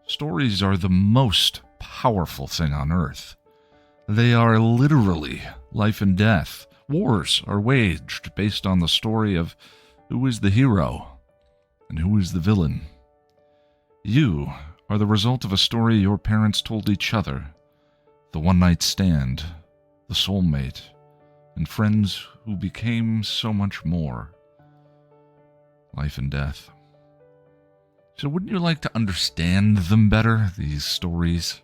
Stories are the most powerful thing on earth. They are literally life and death. Wars are waged based on the story of who is the hero and who is the villain. You are the result of a story your parents told each other, the one-night stand, the soulmate, and friends who became so much more. Life and death. So wouldn't you like to understand them better, these stories?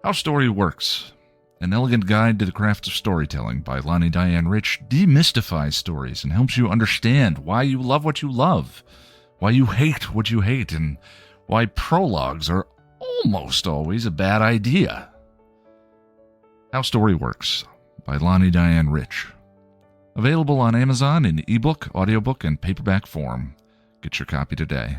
How Story Works, an elegant guide to the craft of storytelling by Lani and Rich, demystifies stories and helps you understand why you love what you love, why you hate what you hate, and why prologues are almost always a bad idea. How Story Works by Lani and Rich. Available on Amazon in ebook, audiobook, and paperback form. Get your copy today.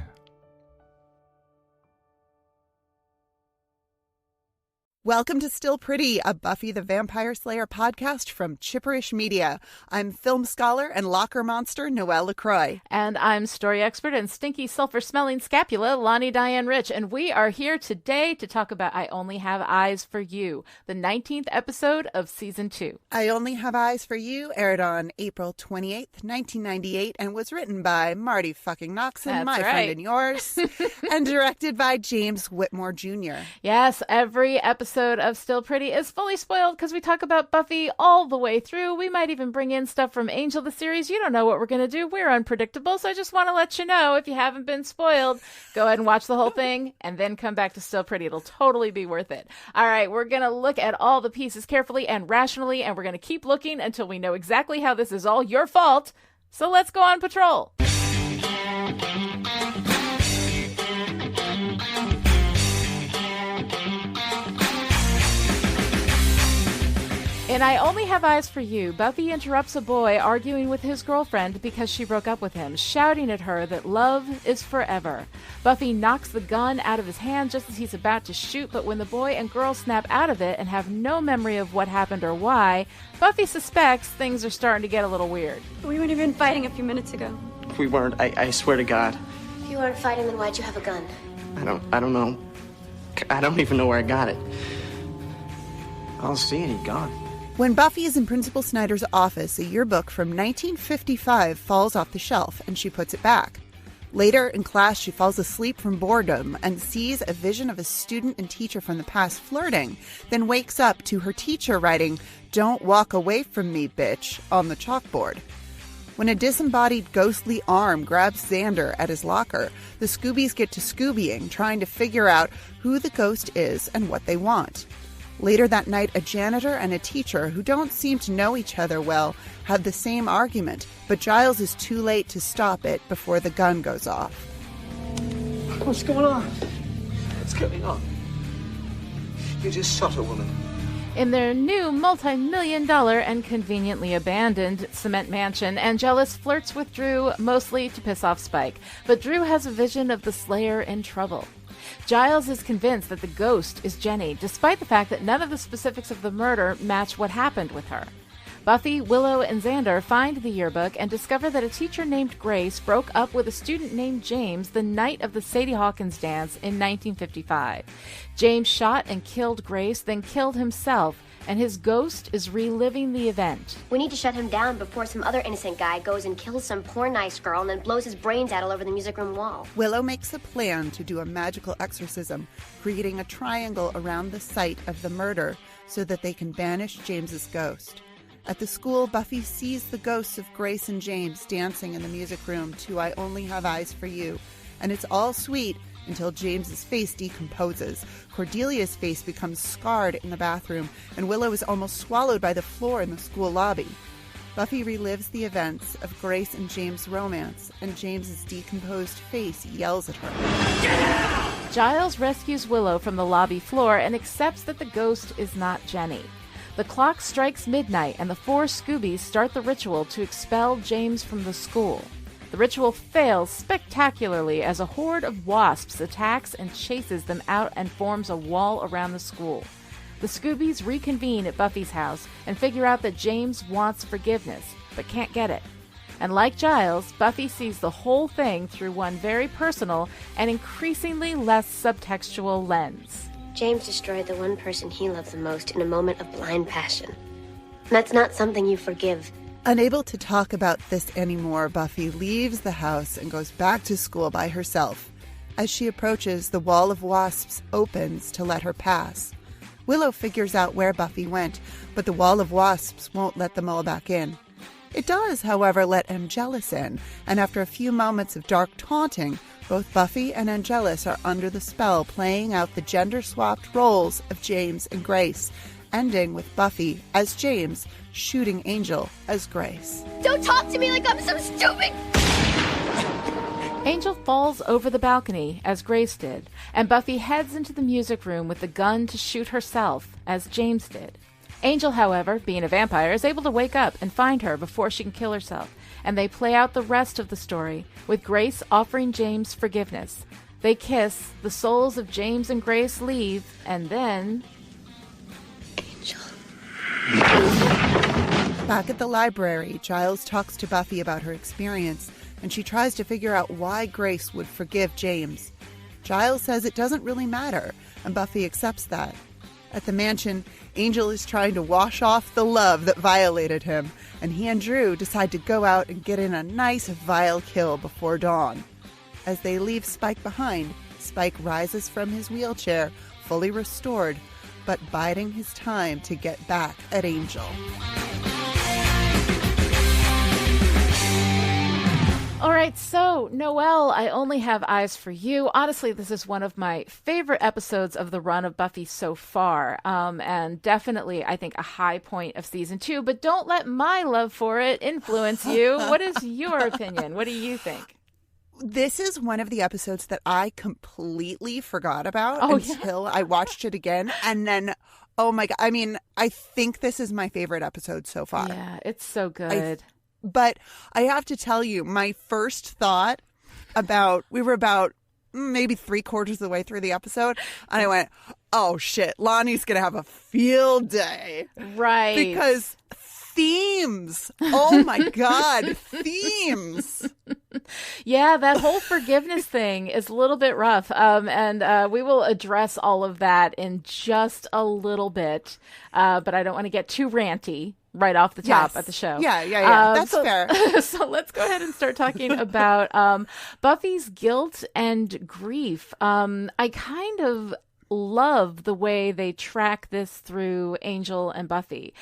Welcome to Still Pretty, a Buffy the Vampire Slayer podcast from Chipperish Media. I'm film scholar and locker monster Noelle LaCroix. And I'm story expert and stinky sulfur-smelling scapula Lani Diane Rich. And we are here today to talk about I Only Have Eyes for You, the 19th episode of Season 2. I Only Have Eyes for You aired on April 28th, 1998, and was written by Marty fucking Noxon, friend and yours, and directed by James Whitmore Jr. Yes, every episode of Still Pretty is fully spoiled because we talk about Buffy all the way through. We might even bring in stuff from Angel the series. You don't know what we're going to do. We're unpredictable, so I just want to let you know, if you haven't been spoiled, go ahead and watch the whole thing and then come back to Still Pretty. It'll totally be worth it. All right, we're going to look at all the pieces carefully and rationally, and we're going to keep looking until we know exactly how this is all your fault. So let's go on patrol. In I Only Have Eyes for You, Buffy interrupts a boy arguing with his girlfriend because she broke up with him, shouting at her that love is forever. Buffy knocks the gun out of his hand just as he's about to shoot, but when the boy and girl snap out of it and have no memory of what happened or why, Buffy suspects things are starting to get a little weird. We weren't even fighting a few minutes ago. We weren't. I swear to God. If you weren't fighting, then why'd you have a gun? I don't know. I don't even know where I got it. I don't see any gun. When Buffy is in Principal Snyder's office, a yearbook from 1955 falls off the shelf and she puts it back. Later in class, she falls asleep from boredom and sees a vision of a student and teacher from the past flirting, then wakes up to her teacher writing, "Don't walk away from me, bitch," on the chalkboard. When a disembodied ghostly arm grabs Xander at his locker, the Scoobies get to Scoobying, trying to figure out who the ghost is and what they want. Later that night, a janitor and a teacher who don't seem to know each other well have the same argument, but Giles is too late to stop it before the gun goes off. What's going on? What's going on? You just shot a woman. In their new multi-million-dollar and conveniently abandoned cement mansion, Angelus flirts with Drew, mostly to piss off Spike. But Drew has a vision of the Slayer in trouble. Giles is convinced that the ghost is Jenny, despite the fact that none of the specifics of the murder match what happened with her. Buffy, Willow, and Xander find the yearbook and discover that a teacher named Grace broke up with a student named James the night of the Sadie Hawkins dance in 1955. James shot and killed Grace, then killed himself, and his ghost is reliving the event. We need to shut him down before some other innocent guy goes and kills some poor nice girl and then blows his brains out all over the music room wall. Willow makes a plan to do a magical exorcism, creating a triangle around the site of the murder so that they can banish James's ghost. At the school, Buffy sees the ghosts of Grace and James dancing in the music room to I Only Have Eyes for You, and it's all sweet until James's face decomposes. Cordelia's face becomes scarred in the bathroom, and Willow is almost swallowed by the floor in the school lobby. Buffy relives the events of Grace and James' romance, and James's decomposed face yells at her. Giles rescues Willow from the lobby floor and accepts that the ghost is not Jenny. The clock strikes midnight, and the four Scoobies start the ritual to expel James from the school. The ritual fails spectacularly as a horde of wasps attacks and chases them out and forms a wall around the school. The Scoobies reconvene at Buffy's house and figure out that James wants forgiveness, but can't get it. And like Giles, Buffy sees the whole thing through one very personal and increasingly less subtextual lens. James destroyed the one person he loved the most in a moment of blind passion. That's not something you forgive. Unable to talk about this anymore, Buffy leaves the house and goes back to school by herself. As she approaches, the wall of wasps opens to let her pass. Willow figures out where Buffy went, but the wall of wasps won't let them all back in. It does, however, let Angelus in, and after a few moments of dark taunting, both Buffy and Angelus are under the spell, playing out the gender-swapped roles of James and Grace, ending with Buffy as James shooting Angel as Grace. Don't talk to me like I'm some stupid... Angel falls over the balcony, as Grace did, and Buffy heads into the music room with the gun to shoot herself, as James did. Angel, however, being a vampire, is able to wake up and find her before she can kill herself, and they play out the rest of the story, with Grace offering James forgiveness. They kiss, the souls of James and Grace leave, and then... Angel. Back at the library, Giles talks to Buffy about her experience, and she tries to figure out why Grace would forgive James. Giles says it doesn't really matter, and Buffy accepts that. At the mansion, Angel is trying to wash off the love that violated him, and he and Drew decide to go out and get in a nice vile kill before dawn. As they leave Spike behind, Spike rises from his wheelchair, fully restored, but biding his time to get back at Angel. All right, so, Noelle, I Only Have Eyes for You. Honestly, this is one of my favorite episodes of the run of Buffy so far, and definitely, I think, a high point of season 2, but don't let my love for it influence you. What is your opinion? What do you think? This is one of the episodes that I completely forgot about until I watched it again, and then... Oh my God. I mean, I think this is my favorite episode so far. Yeah, it's so good. But I have to tell you, my first thought we were about maybe 3/4 of the way through the episode, and I went, oh shit, Lani's going to have a field day. Right. Because themes. Oh my God, themes. Yeah, that whole forgiveness thing is a little bit rough. And we will address all of that in just a little bit. But I don't want to get too ranty right off the top at the show. Yeah. That's fair. So let's go ahead and start talking about Buffy's guilt and grief. I kind of love the way they track this through Angel and Buffy.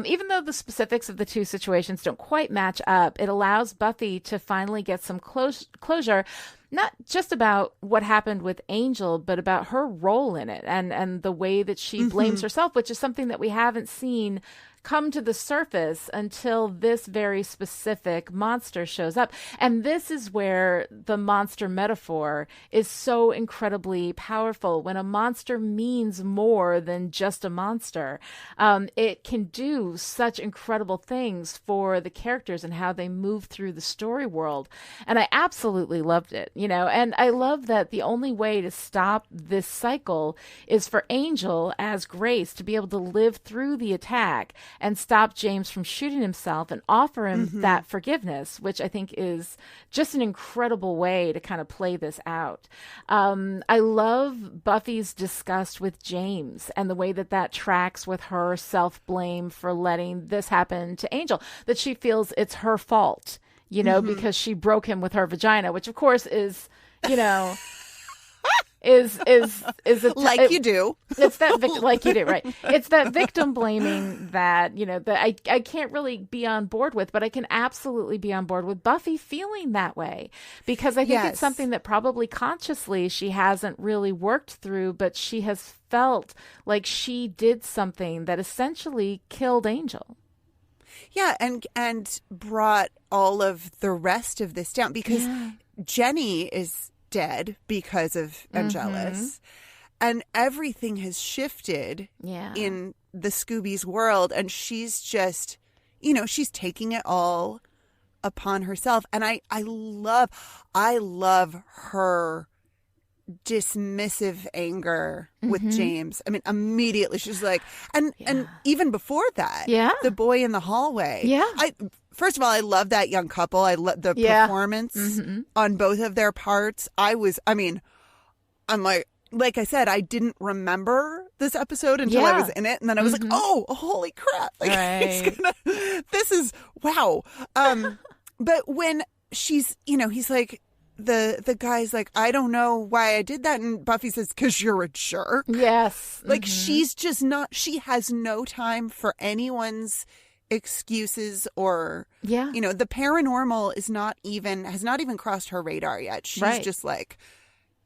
Even though the specifics of the two situations don't quite match up, it allows Buffy to finally get some closure, not just about what happened with Angel, but about her role in it and the way that she blames herself, which is something that we haven't seen come to the surface until this very specific monster shows up. And this is where the monster metaphor is so incredibly powerful. When a monster means more than just a monster, it can do such incredible things for the characters and how they move through the story world. And I absolutely loved it, and I love that the only way to stop this cycle is for Angel as Grace to be able to live through the attack and stop James from shooting himself and offer him that forgiveness, which I think is just an incredible way to kind of play this out. I love Buffy's disgust with James and the way that tracks with her self-blame for letting this happen to Angel, that she feels it's her fault, because she broke him with her vagina, which of course is, is like you do. It's that like you do, right? It's that victim blaming that that I can't really be on board with, but I can absolutely be on board with Buffy feeling that way, because I think it's something that probably consciously she hasn't really worked through, but she has felt like she did something that essentially killed Angel. Yeah, and brought all of the rest of this down, because Jenny is dead because of Angelus, and everything has shifted in the Scooby's world, and she's just, she's taking it all upon herself. And I love her dismissive anger with James. I mean, immediately she's like, and even before that, the boy in the hallway. First of all, I love that young couple. I love the performance on both of their parts. I'm like I said, I didn't remember this episode until I was in it. And then I was like, oh, holy crap. Like, this is, wow. But when she's, he's like, the guy's like, I don't know why I did that. And Buffy says, because you're a jerk. Yes. Like, she's just not, she has no time for anyone's excuses or, the paranormal has not even crossed her radar yet. She's just like,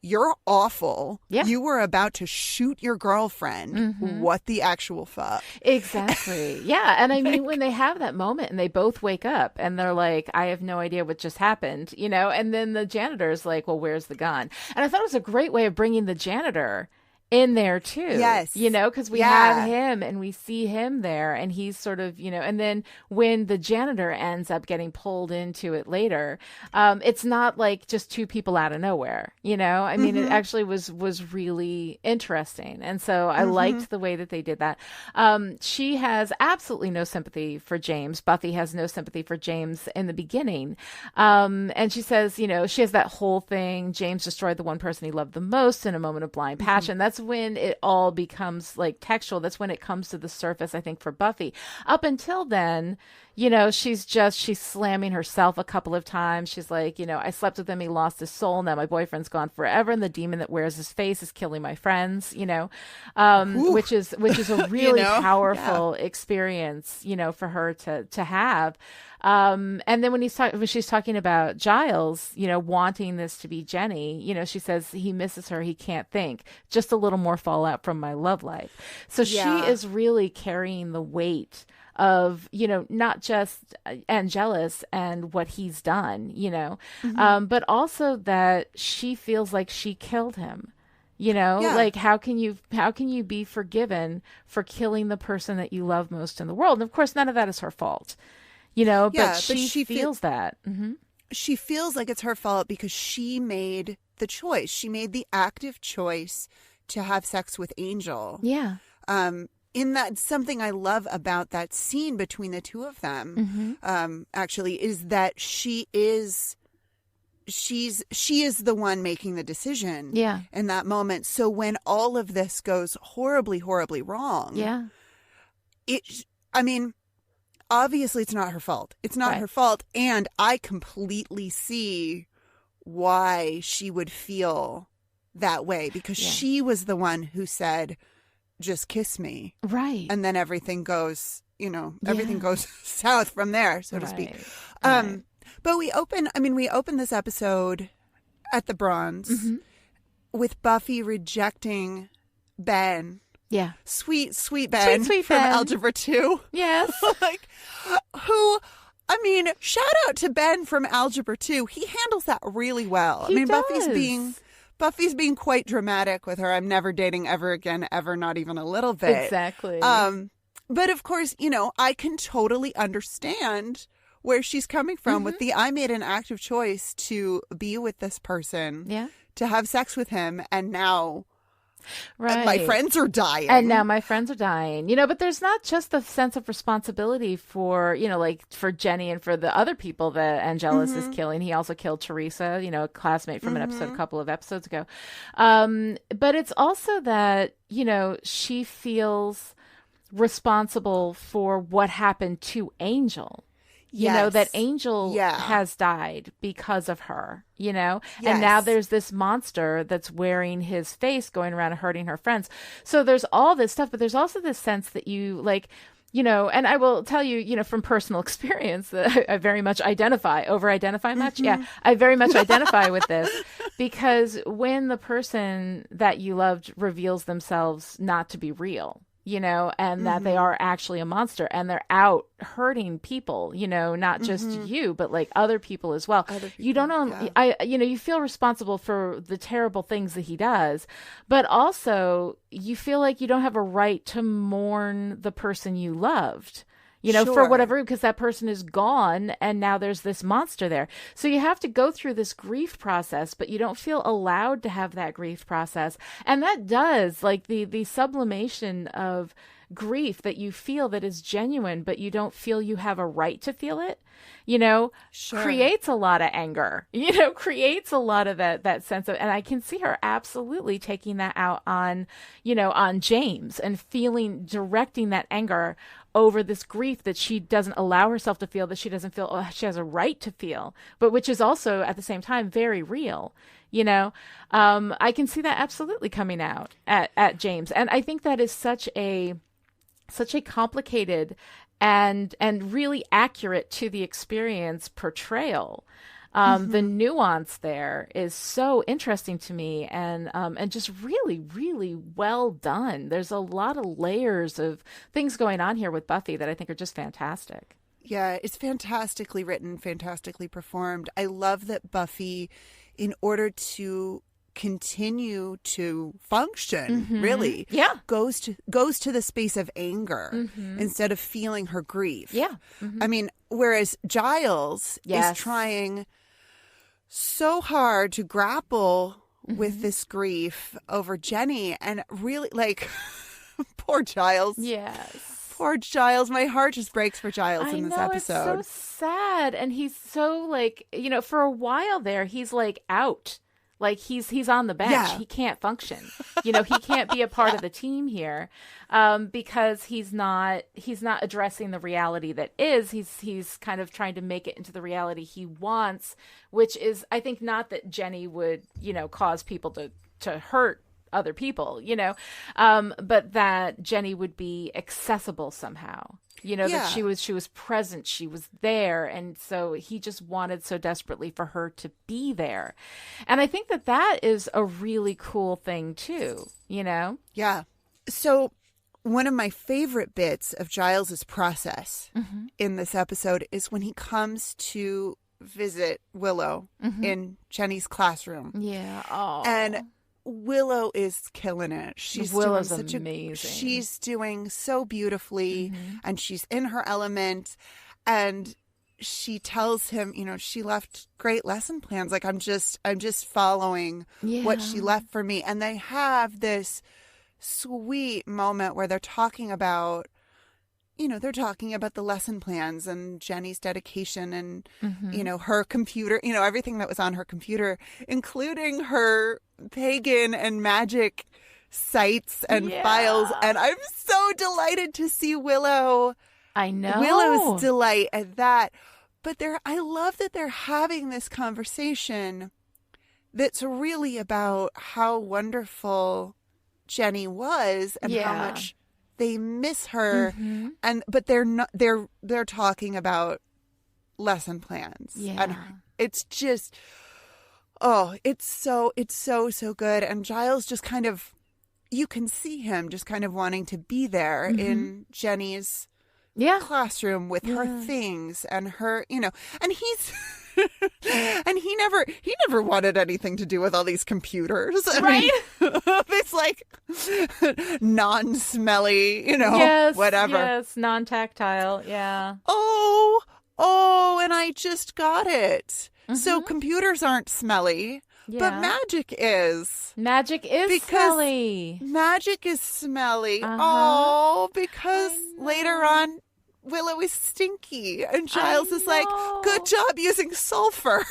you're awful. Yeah. You were about to shoot your girlfriend. What the actual fuck? Exactly. Yeah. And I mean, when they have that moment and they both wake up and they're like, I have no idea what just happened, and then the janitor's like, well, where's the gun? And I thought it was a great way of bringing the janitor in there too. Yes. Because we have him and we see him there and he's sort of, and then when the janitor ends up getting pulled into it later, it's not like just two people out of nowhere, I mean, it actually was really interesting. And so I liked the way that they did that. She has absolutely no sympathy for James. Buffy has no sympathy for James in the beginning. And she says, she has that whole thing. James destroyed the one person he loved the most in a moment of blind passion. That's when it all becomes like textual. That's when it comes to the surface, I think, for Buffy. Up until then, she's slamming herself a couple of times. She's like, I slept with him. He lost his soul. Now my boyfriend's gone forever. And the demon that wears his face is killing my friends, which is a really powerful experience, for her to have. And then when she's talking about Giles, wanting this to be Jenny, she says he misses her. He can't think. Just a little more fallout from my love life. So she is really carrying the weight of, not just Angelus and what he's done, but also that she feels like she killed him. Like how can you be forgiven for killing the person that you love most in the world? And of course, none of that is her fault. But she feels that. She feels like it's her fault because she made the choice. She made the active choice to have sex with Angel. Yeah. In that, something I love about that scene between the two of them, actually, is that she is the one making the decision. In that moment. So when all of this goes horribly, horribly wrong. Obviously, it's not her fault. It's not her fault. And I completely see why she would feel that way because she was the one who said, just kiss me. Right. And then everything goes, everything goes south from there, so to speak. But we open this episode at the Bronze with Buffy rejecting Ben. Yeah. Sweet Ben sweet from Ben. Algebra 2. Yes. Shout out to Ben from Algebra 2. He handles that really well. He does. Buffy's being quite dramatic with her. I'm never dating ever again, ever, not even a little bit. Exactly. But of course, I can totally understand where she's coming from with I made an active choice to be with this person, to have sex with him, and now my friends are dying. And now my friends are dying. But there's not just the sense of responsibility for, for Jenny and for the other people that Angelus is killing. He also killed Teresa, a classmate from an episode a couple of episodes ago. But it's also that, she feels responsible for what happened to Angel. That Angel has died because of her, and now there's this monster that's wearing his face going around and hurting her friends. So there's all this stuff, but there's also this sense that you and I will tell you, from personal experience that I very much over-identify much. Yeah, I very much identify with this because when the person that you loved reveals themselves not to be real, and that they are actually a monster and they're out hurting people, not just you, but like other people as well. You don't know, you feel responsible for the terrible things that he does, but also you feel like you don't have a right to mourn the person you loved. for Sure. whatever, because that person is gone and now there's this monster there. So you have to go through this grief process, but you don't feel allowed to have that grief process. And that does, like, the sublimation of grief that you feel that is genuine, but you don't feel you have a right to feel it, Sure. creates a lot of anger, creates a lot of that sense of, and I can see her absolutely taking that out on, on James and directing that anger over this grief that she doesn't allow herself to feel, that she doesn't feel she has a right to feel, but which is also at the same time very real. I can see that absolutely coming out at James. And I think that is such a complicated and really accurate to the experience portrayal. The nuance there is so interesting to me, and just really, really well done. There's a lot of layers of things going on here with Buffy that I think are just fantastic. Yeah, it's fantastically written, fantastically performed. I love that Buffy, in order to continue to function, really, goes to the space of anger instead of feeling her grief. Yeah. I mean, whereas Giles is trying so hard to grapple with this grief over Jenny, and really, like, poor Giles. Yes. Poor Giles. My heart just breaks for Giles in this episode. It's so sad. And he's so, like, for a while there, he's like out. Like he's on the bench. Yeah. He can't function. He can't be a part of the team here, because he's not addressing the reality that is. He's kind of trying to make it into the reality he wants, which is, I think, not that Jenny would, cause people to hurt other people, but that Jenny would be accessible somehow. That she was present, she was there, and so he just wanted so desperately for her to be there. And I think that is a really cool thing too, Yeah. So one of my favorite bits of Giles's process in this episode is when he comes to visit Willow in Jenny's classroom. Yeah. Oh. And Willow is killing it. Willow's amazing. She's doing so beautifully, and she's in her element. And she tells him, she left great lesson plans. Like, I'm just following what she left for me. And they have this sweet moment where they're talking about, the lesson plans and Jenny's dedication and, her computer, everything that was on her computer, including her pagan and magic sites and files. And I'm so delighted to see Willow. I know. Willow's delight at that. But I love that they're having this conversation that's really about how wonderful Jenny was and how much they miss her, but they're talking about lesson plans, and it's just, it's so good. And Giles just kind of, you can see him just kind of wanting to be there in Jenny's classroom with her things and her, and he's. And he never wanted anything to do with all these computers. I mean, it's like non-smelly, whatever. Yes, non-tactile, yeah. Oh, and I just got it. So computers aren't smelly, but magic is. Magic is smelly. Magic is smelly. Oh, because later on, Willow is stinky, and Giles is like, good job using sulfur.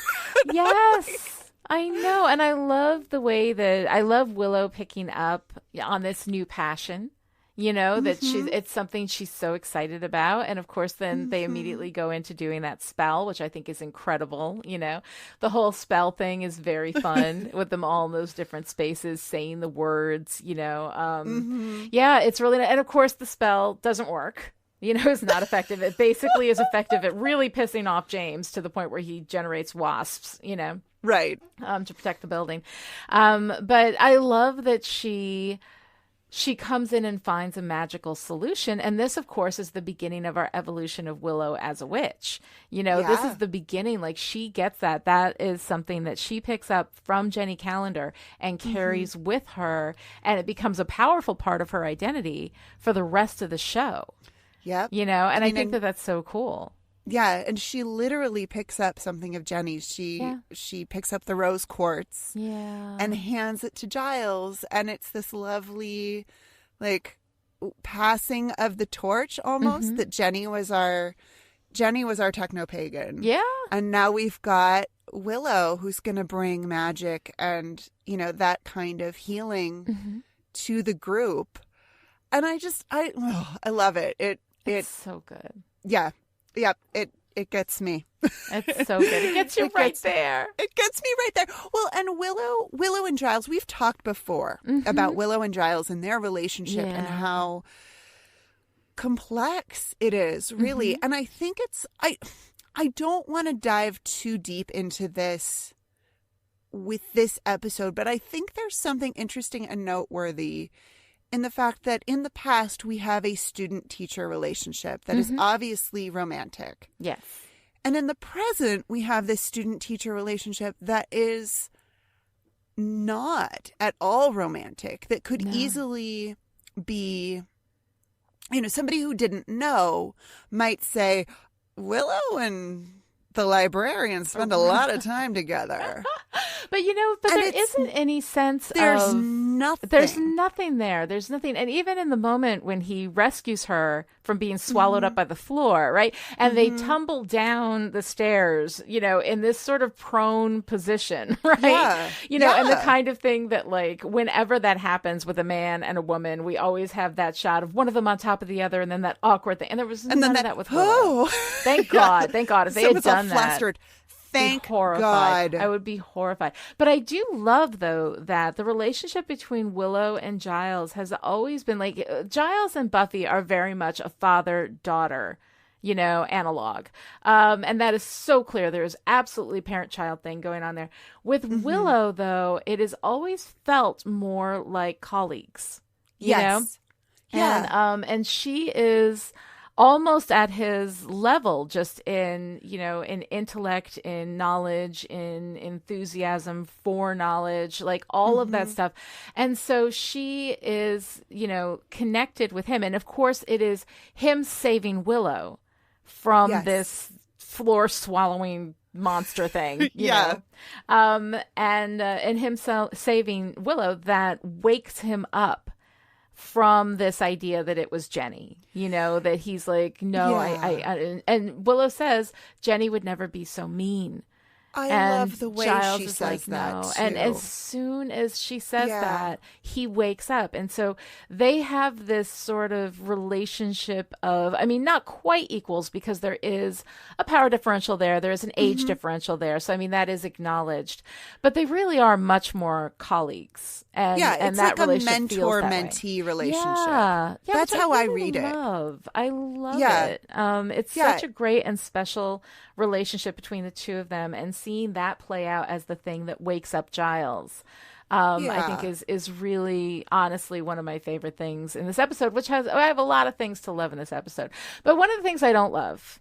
Yes, I know. And I love the way that I love Willow picking up on this new passion, that it's something she's so excited about. And of course, then they immediately go into doing that spell, which I think is incredible. The whole spell thing is very fun with them all in those different spaces, saying the words, Yeah, it's really, and of course the spell doesn't work. Is not effective. It basically is effective at really pissing off James to the point where he generates wasps, Right. To protect the building. But I love that she comes in and finds a magical solution. And this, of course, is the beginning of our evolution of Willow as a witch. This is the beginning. Like, she gets that. That is something that she picks up from Jenny Calendar and carries with her. And it becomes a powerful part of her identity for the rest of the show. Yep. You know, and I mean, think that that's so cool. Yeah, and she literally picks up something of Jenny's. She picks up the rose quartz and hands it to Giles, and it's this lovely, like, passing of the torch almost. That Jenny was our techno-pagan. Yeah. And now we've got Willow, who's going to bring magic and, you know, that kind of healing to the group. And I love it. It's so good. Yeah. Yep. It gets me. It's so good. It gets you right there. It gets me right there. Well, and Willow and Giles, we've talked before about Willow and Giles and their relationship and how complex it is, really. And I think I don't want to dive too deep into this with this episode, but I think there's something interesting and noteworthy in the fact that in the past we have a student-teacher relationship that is obviously romantic. Yes. And in the present, we have this student-teacher relationship that is not at all romantic, that could easily be, you know, somebody who didn't know might say, Willow and the librarian spend a lot of time together. But, you know, there isn't any sense there's nothing. There's nothing there. There's nothing. And even in the moment when he rescues her from being swallowed up by the floor, right? And they tumble down the stairs, you know, in this sort of prone position, right? Yeah. You know, and the kind of thing that, like, whenever that happens with a man and a woman, we always have that shot of one of them on top of the other and then that awkward thing. And there was none of that with Willow. Thank God. Thank God. If they had done that. Flustered. Thank God. I would be horrified. But I do love, though, that the relationship between Willow and Giles has always been like, Giles and Buffy are very much a father-daughter, you know, analog. And that is so clear. There is absolutely parent-child thing going on there. With Willow, though, it has always felt more like colleagues, you know? Yeah. And she is almost at his level, just in, you know, in intellect, in knowledge, in enthusiasm for knowledge, like all of that stuff. And so she is, you know, connected with him. And of course it is him saving Willow from this floor swallowing monster thing, you know? And him saving Willow that wakes him up from this idea that it was Jenny, you know, that he's like, no, I and Willow says Jenny would never be so mean. I love the way Giles she is says like, no. that too. And as soon as she says that, he wakes up. And so they have this sort of relationship of, I mean, not quite equals, because there is a power differential there. There is an age differential there. So, I mean, that is acknowledged. But they really are much more colleagues. And, it's that like a mentor-mentee relationship. Yeah, that's how I read it. I love it. It's such a great and special relationship between the two of them, and seeing that play out as the thing that wakes up Giles, I think is really, honestly, one of my favorite things in this episode, I have a lot of things to love in this episode. But one of the things I don't love.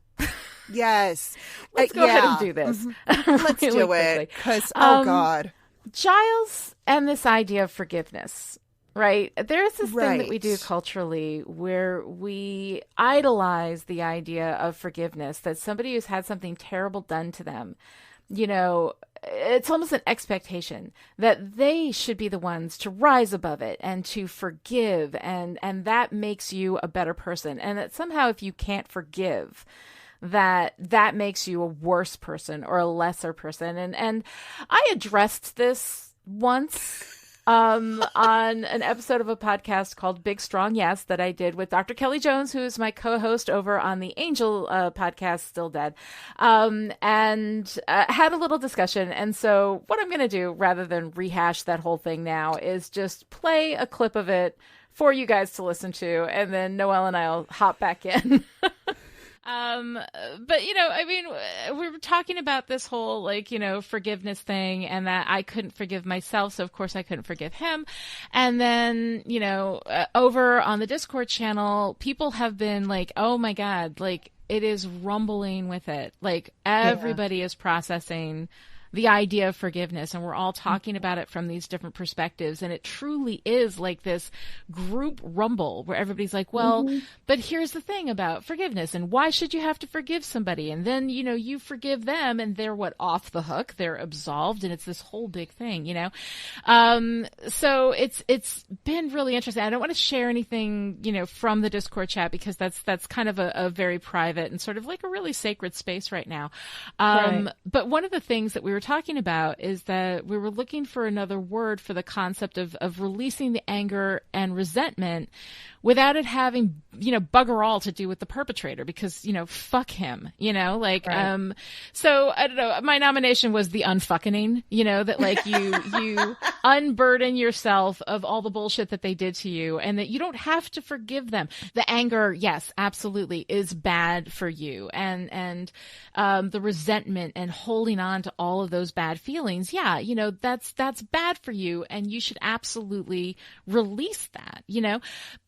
Yes. Let's go ahead and do this. Let's do it. Because, oh God. Giles and this idea of forgiveness, right? There's this thing that we do culturally where we idolize the idea of forgiveness, that somebody who's had something terrible done to them, you know, it's almost an expectation that they should be the ones to rise above it and to forgive. And that makes you a better person. And that somehow if you can't forgive, that makes you a worse person or a lesser person. And I addressed this once on an episode of a podcast called Big Strong Yes that I did with Dr. Kelly Jones, who is my co-host over on the Angel podcast, Still Dead, and had a little discussion. And so what I'm going to do, rather than rehash that whole thing now, is just play a clip of it for you guys to listen to, and then Noelle and I'll hop back in. But, you know, I mean, we were talking about this whole, like, you know, forgiveness thing, and that I couldn't forgive myself. So of course I couldn't forgive him. And then, you know, over on the Discord channel, people have been like, oh my God, like it is rumbling with it. Like everybody is processing the idea of forgiveness, and we're all talking about it from these different perspectives, and it truly is like this group rumble where everybody's like, well, but here's the thing about forgiveness, and why should you have to forgive somebody? And then, you forgive them, and they're off the hook, they're absolved, and it's this whole big thing, so it's been really interesting. I don't want to share anything, from the Discord chat, because that's kind of a very private and sort of like a really sacred space right now. Right. But one of the things that we were talking about is that we were looking for another word for the concept of releasing the anger and resentment without it having, bugger all to do with the perpetrator, because, fuck him, Right. So I don't know, my nomination was the unfucking, that like you unburden yourself of all the bullshit that they did to you, and that you don't have to forgive them. The anger, yes, absolutely, is bad for you. And the resentment and holding on to all of those bad feelings, yeah, that's bad for you, and you should absolutely release that,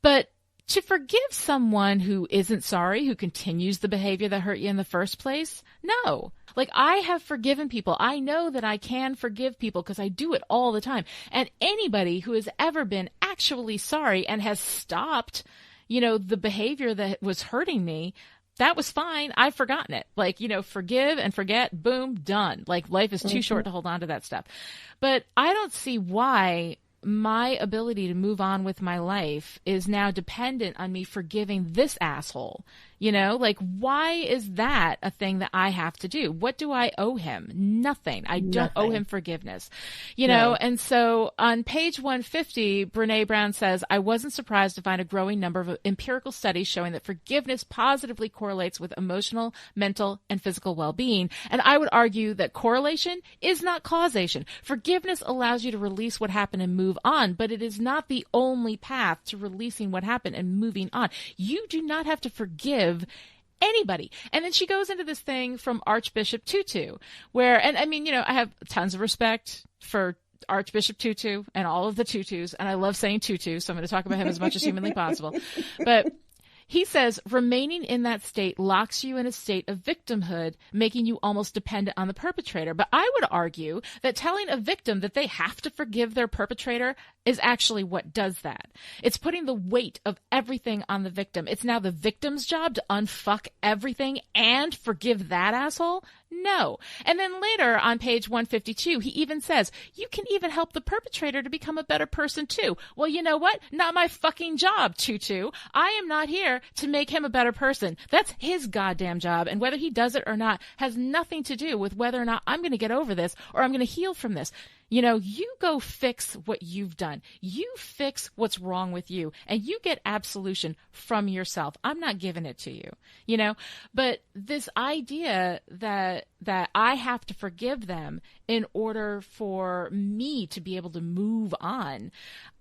But to forgive someone who isn't sorry, who continues the behavior that hurt you in the first place, no. Like, I have forgiven people. I know that I can forgive people because I do it all the time. And anybody who has ever been actually sorry and has stopped, the behavior that was hurting me, that was fine. I've forgotten it. Like, forgive and forget, boom, done. Like, life is too short to hold on to that stuff. But I don't see why my ability to move on with my life is now dependent on me forgiving this asshole. Like, why is that a thing that I have to do? What do I owe him? Nothing. I don't owe him forgiveness, No. And so on page 150, Brene Brown says, I wasn't surprised to find a growing number of empirical studies showing that forgiveness positively correlates with emotional, mental, and physical well-being. And I would argue that correlation is not causation. Forgiveness allows you to release what happened and move on, but it is not the only path to releasing what happened and moving on. You do not have to forgive anybody. And then she goes into this thing from Archbishop Tutu, where, and I mean, I have tons of respect for Archbishop Tutu and all of the Tutus, and I love saying Tutu, so I'm going to talk about him as much as humanly possible. But he says, remaining in that state locks you in a state of victimhood, making you almost dependent on the perpetrator. But I would argue that telling a victim that they have to forgive their perpetrator is actually what does that. It's putting the weight of everything on the victim. It's now the victim's job to unfuck everything and forgive that asshole? No. And then later on page 152, he even says, you can even help the perpetrator to become a better person too. Well, you know what? Not my fucking job, Tutu. I am not here to make him a better person. That's his goddamn job. And whether he does it or not has nothing to do with whether or not I'm going to get over this or I'm going to heal from this. You go fix what you've done. You fix what's wrong with you, and you get absolution from yourself. I'm not giving it to you, but this idea that I have to forgive them in order for me to be able to move on,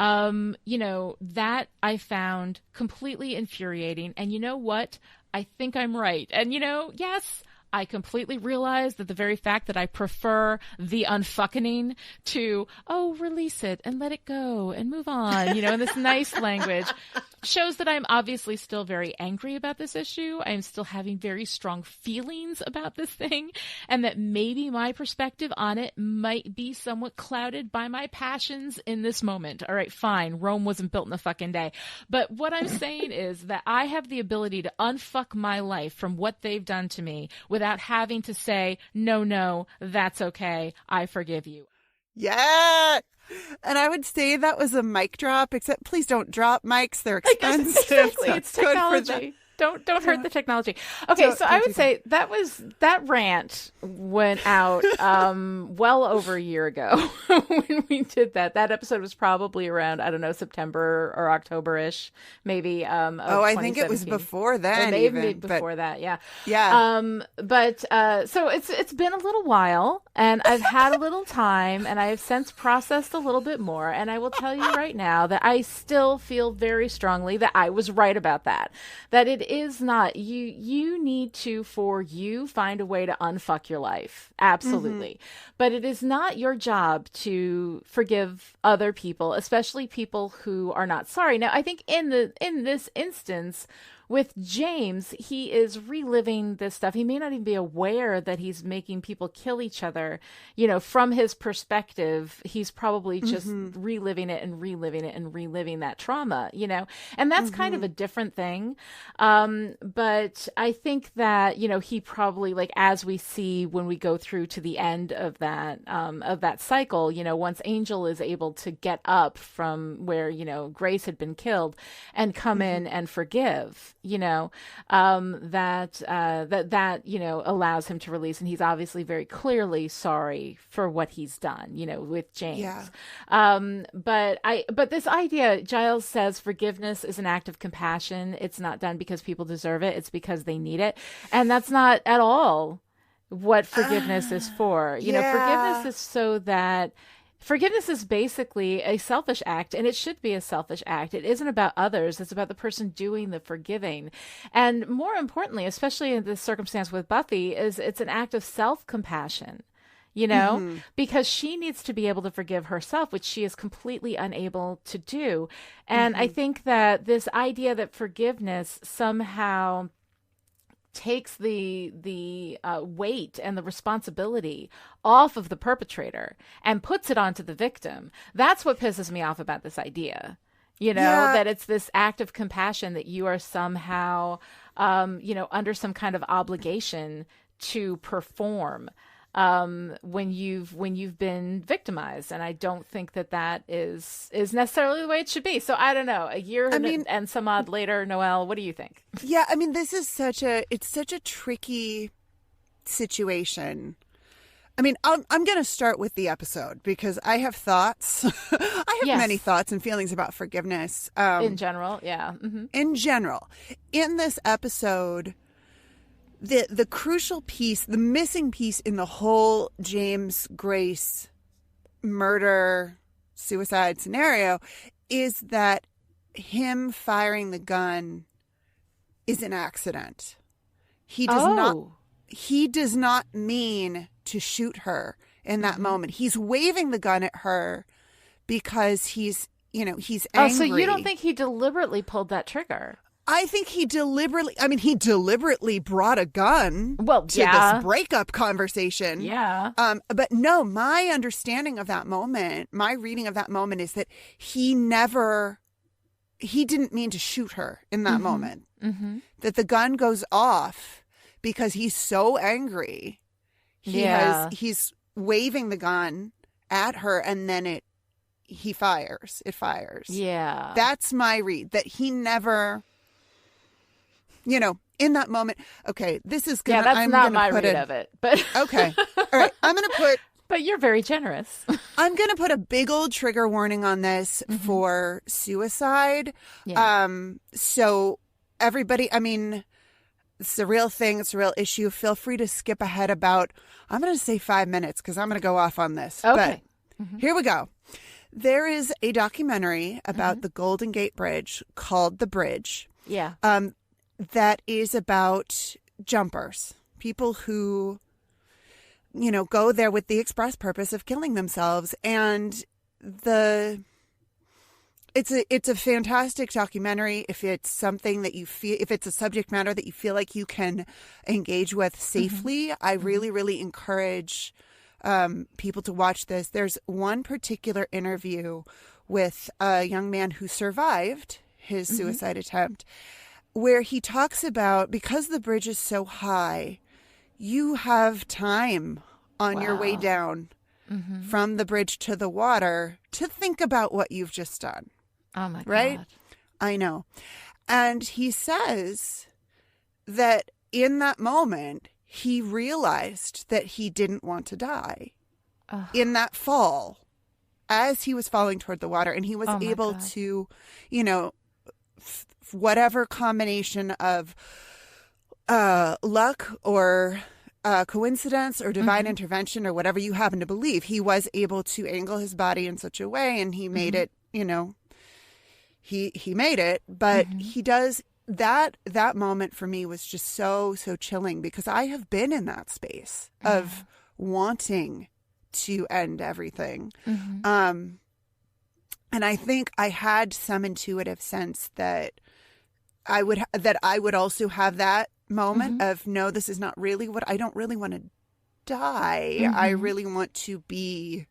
that I found completely infuriating. And you know what? I think I'm right. And, yes, I completely realize that the very fact that I prefer the unfucking to, release it and let it go and move on, in this nice language, shows that I'm obviously still very angry about this issue. I'm still having very strong feelings about this thing, and that maybe my perspective on it might be somewhat clouded by my passions in this moment. All right, fine. Rome wasn't built in a fucking day. But what I'm saying is that I have the ability to unfuck my life from what they've done to me without having to say, no, that's okay. I forgive you. Yeah. And I would say that was a mic drop, except please don't drop mics. They're expensive. Exactly. So It's good for technology. Don't hurt the technology. Okay, so I would say that rant went out well over a year ago when we did that. That episode was probably around, I don't know, September or October-ish, maybe. I think it was before then. Or maybe before that, yeah. Yeah. So it's been a little while, and I've had a little time, and I have since processed a little bit more, and I will tell you right now that I still feel very strongly that I was right about that. That it is not, you need to, for you, find a way to unfuck your life. Absolutely. But it is not your job to forgive other people, especially people who are not sorry. Now, I think in this instance, with James, he is reliving this stuff. He may not even be aware that he's making people kill each other. You know, from his perspective, he's probably just reliving it and reliving it and reliving that trauma, you know, and that's kind of a different thing. But I think that, you know, he probably, like, as we see when we go through to the end of that cycle, you know, once Angel is able to get up from where, you know, Grace had been killed and come in and forgive, you know, that you know, allows him to release, and he's obviously very clearly sorry for what he's done, you know, with James. Yeah. But this idea, Giles says forgiveness is an act of compassion. It's not done because people deserve it. It's because they need it. And that's not at all what forgiveness is for. You know, forgiveness is so that forgiveness is basically a selfish act, and it should be a selfish act. It isn't about others. It's about the person doing the forgiving. And more importantly, especially in this circumstance with Buffy, is it's an act of self-compassion, you know, because she needs to be able to forgive herself, which she is completely unable to do. And I think that this idea that forgiveness somehow takes the weight and the responsibility off of the perpetrator and puts it onto the victim. That's what pisses me off about this idea. You know, that it's this act of compassion that you are somehow, you know, under some kind of obligation to perform when you've been victimized. And I don't think that is necessarily the way it should be. So I don't know, a year and some odd later, Noelle, what do you think? Yeah, I mean, this is such a tricky situation. I mean, I'm going to start with the episode because I have thoughts. I have many thoughts and feelings about forgiveness. In general, yeah. Mm-hmm. In general. In this episode, the crucial piece, the missing piece in the whole James Grace murder suicide scenario is that him firing the gun is an accident. He does not mean to shoot her in that moment. He's waving the gun at her because he's angry. Oh, so you don't think he deliberately pulled that trigger? I think he deliberately brought a gun to this breakup conversation. Yeah. But no, my understanding of that moment, my reading of that moment is that he didn't mean to shoot her in that moment. Mm-hmm. That the gun goes off because he's so angry. He's waving the gun at her and then it fires. Yeah. That's my read, that he never, you know, in that moment. Okay, this is gonna. Yeah, that's not my read of it. But okay, all right. I'm gonna put. But you're very generous. I'm gonna put a big old trigger warning on this for suicide. Yeah. So everybody, I mean, it's a real thing. It's a real issue. Feel free to skip ahead about. I'm gonna say 5 minutes because I'm gonna go off on this. Okay. But here we go. There is a documentary about the Golden Gate Bridge called The Bridge. Yeah. That is about jumpers, people who, you know, go there with the express purpose of killing themselves. And it's a fantastic documentary if it's something that you feel, if it's a subject matter that you feel like you can engage with safely. I really, really encourage people to watch this. There's one particular interview with a young man who survived his suicide attempt, where he talks about, because the bridge is so high, you have time on your way down from the bridge to the water to think about what you've just done. Oh my God. Right? I know. And he says that in that moment, he realized that he didn't want to die in that fall as he was falling toward the water. And he was able to, you know, whatever combination of luck or coincidence or divine intervention or whatever you happen to believe, he was able to angle his body in such a way, and he made it, you know, he made it. But he does that moment for me was just so chilling, because I have been in that space of wanting to end everything. And I think I had some intuitive sense that I would also have that moment of, no, this is not really what I don't really want to die. I really want to be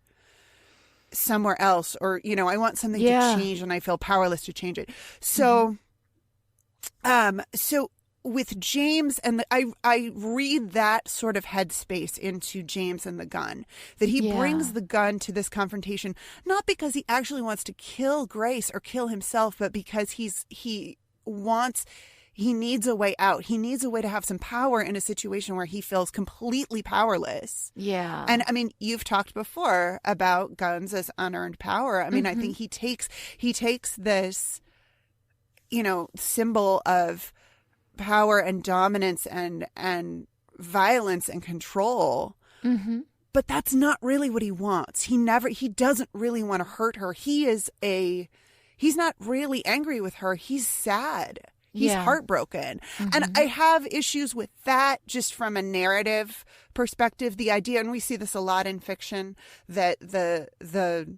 somewhere else, or, you know, I want something to change and I feel powerless to change it. So, so with James and I read that sort of headspace into James and the gun, that he brings the gun to this confrontation, not because he actually wants to kill Grace or kill himself, but because he needs a way out. He needs a way to have some power in a situation where he feels completely powerless. Yeah. And I mean, you've talked before about guns as unearned power. I mean, I think he takes this, you know, symbol of power and dominance and violence and control. But that's not really what he wants. He doesn't really want to hurt her. He's not really angry with her. He's sad. He's heartbroken. And I have issues with that just from a narrative perspective. The idea, and we see this a lot in fiction, that the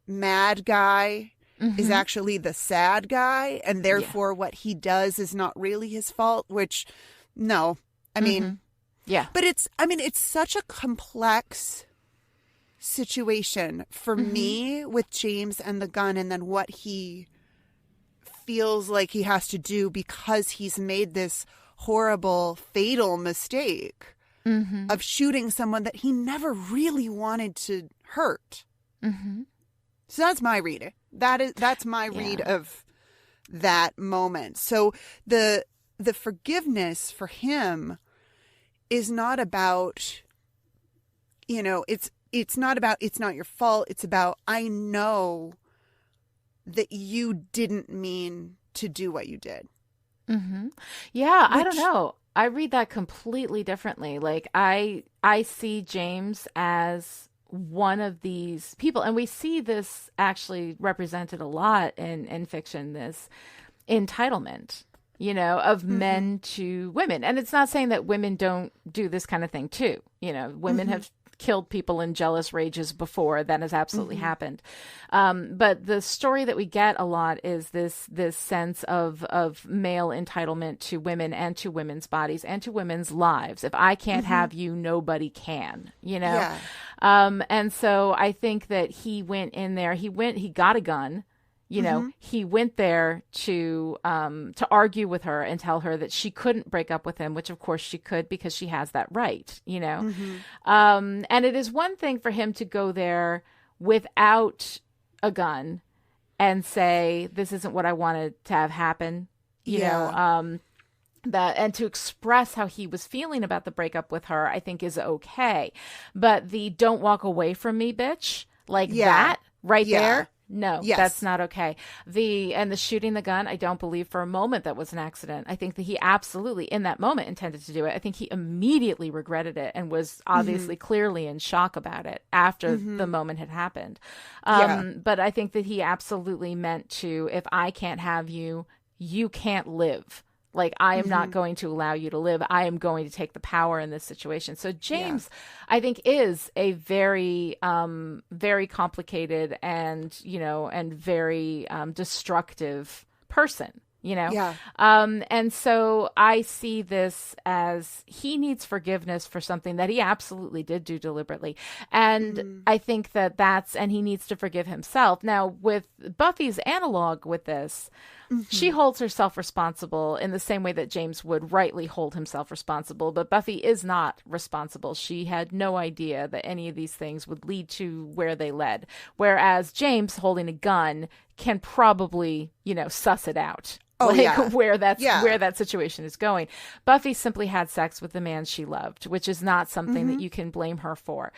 mad guy is actually the sad guy, and therefore what he does is not really his fault, which, no. I mean, but it's such a complex situation for me with James and the gun, and then what he feels like he has to do because he's made this horrible, fatal mistake of shooting someone that he never really wanted to hurt. So that's my read. That's my read of that moment. So the forgiveness for him is not about, you know, it's not about, it's not your fault. It's about, I know that you didn't mean to do what you did. Yeah, I don't know. I read that completely differently. Like I see James as one of these people, and we see this actually represented a lot in fiction, this entitlement, you know, of men to women. And it's not saying that women don't do this kind of thing too. You know, women have killed people in jealous rages before. That has absolutely happened. But the story that we get a lot is this sense of male entitlement to women and to women's bodies and to women's lives. If I can't have you, nobody can, you know? And so I think that he went in there, he got a gun. You know, he went there to argue with her and tell her that she couldn't break up with him, which of course she could because she has that right, you know. And it is one thing for him to go there without a gun and say, this isn't what I wanted to have happen, you know, that, and to express how he was feeling about the breakup with her, I think is okay. But the don't walk away from me, bitch, like that right there. No, that's not okay. The shooting the gun, I don't believe for a moment that was an accident. I think that he absolutely, in that moment, intended to do it. I think he immediately regretted it and was obviously clearly in shock about it after the moment had happened. But I think that he absolutely meant to, if I can't have you, you can't live. Like, I am not going to allow you to live. I am going to take the power in this situation. So James, I think, is a very, very complicated and, you know, and very destructive person, you know? And so I see this as he needs forgiveness for something that he absolutely did do deliberately. And I think that and he needs to forgive himself. Now, with Buffy's analog with this, she holds herself responsible in the same way that James would rightly hold himself responsible, but Buffy is not responsible. She had no idea that any of these things would lead to where they led. Whereas James, holding a gun, can probably, you know, suss it out. Where that situation is going. Buffy simply had sex with the man she loved, which is not something that you can blame her for.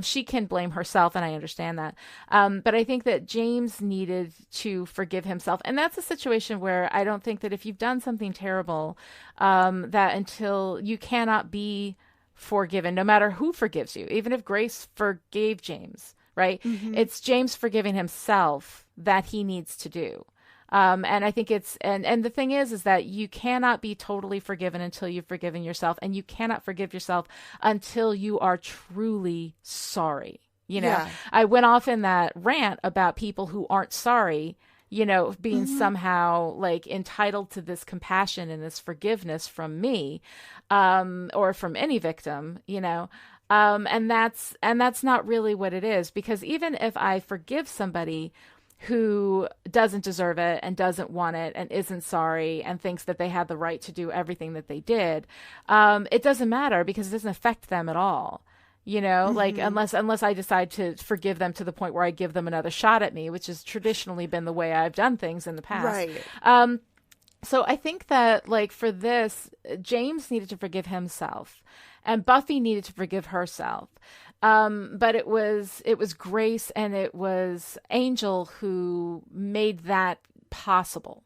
She can blame herself, and I understand that. But I think that James needed to forgive himself. And that's a situation where I don't think that if you've done something terrible, that until you cannot be forgiven, no matter who forgives you, even if Grace forgave James, right? It's James forgiving himself that he needs to do. And I think it's, and the thing is that you cannot be totally forgiven until you've forgiven yourself, and you cannot forgive yourself until you are truly sorry. You know, I went off in that rant about people who aren't sorry, being somehow like entitled to this compassion and this forgiveness from me, or from any victim, and that's not really what it is, because even if I forgive somebody who doesn't deserve it and doesn't want it and isn't sorry and thinks that they had the right to do everything that they did, it doesn't matter, because it doesn't affect them at all. Like unless I decide to forgive them to the point where I give them another shot at me, which has traditionally been the way I've done things in the past. Right. So I think that, like, for this, James needed to forgive himself and Buffy needed to forgive herself. But it was Grace and it was Angel who made that possible.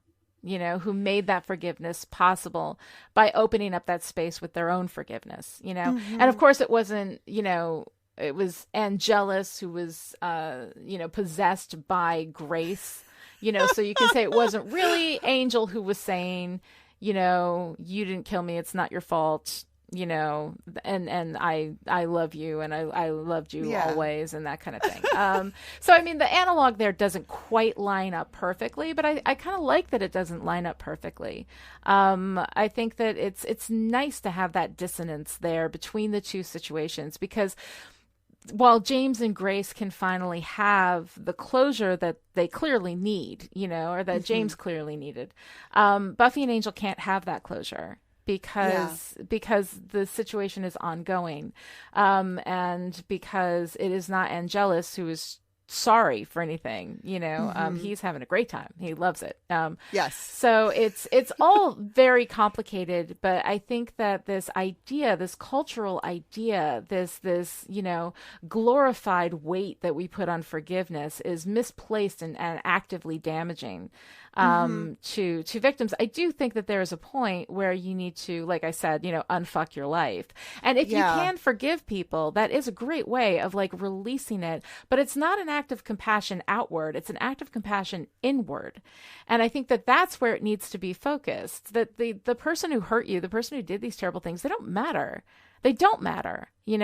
Who made that forgiveness possible by opening up that space with their own forgiveness, And of course it wasn't, it was Angelus who was, possessed by Grace, so you can say it wasn't really Angel who was saying, you didn't kill me, it's not your fault, and I love you and I loved you always, and that kind of thing. So I mean, the analog there doesn't quite line up perfectly, but I kind of like that it doesn't line up perfectly. I think that it's nice to have that dissonance there between the two situations, because while James and Grace can finally have the closure that they clearly need, or that James clearly needed, Buffy and Angel can't have that closure. Because the situation is ongoing, and because it is not Angelus who is sorry for anything, he's having a great time. He loves it. Yes. So it's all very complicated, but I think that this idea, this cultural idea, this glorified weight that we put on forgiveness is misplaced and actively damaging to victims. I do think that there is a point where you need to, like I said, unfuck your life. And if you can forgive people, that is a great way of like releasing it, but it's not an act of compassion outward. It's an act of compassion inward. And I think that that's where it needs to be focused, that the person who hurt you, the person who did these terrible things, they don't matter. They don't matter, you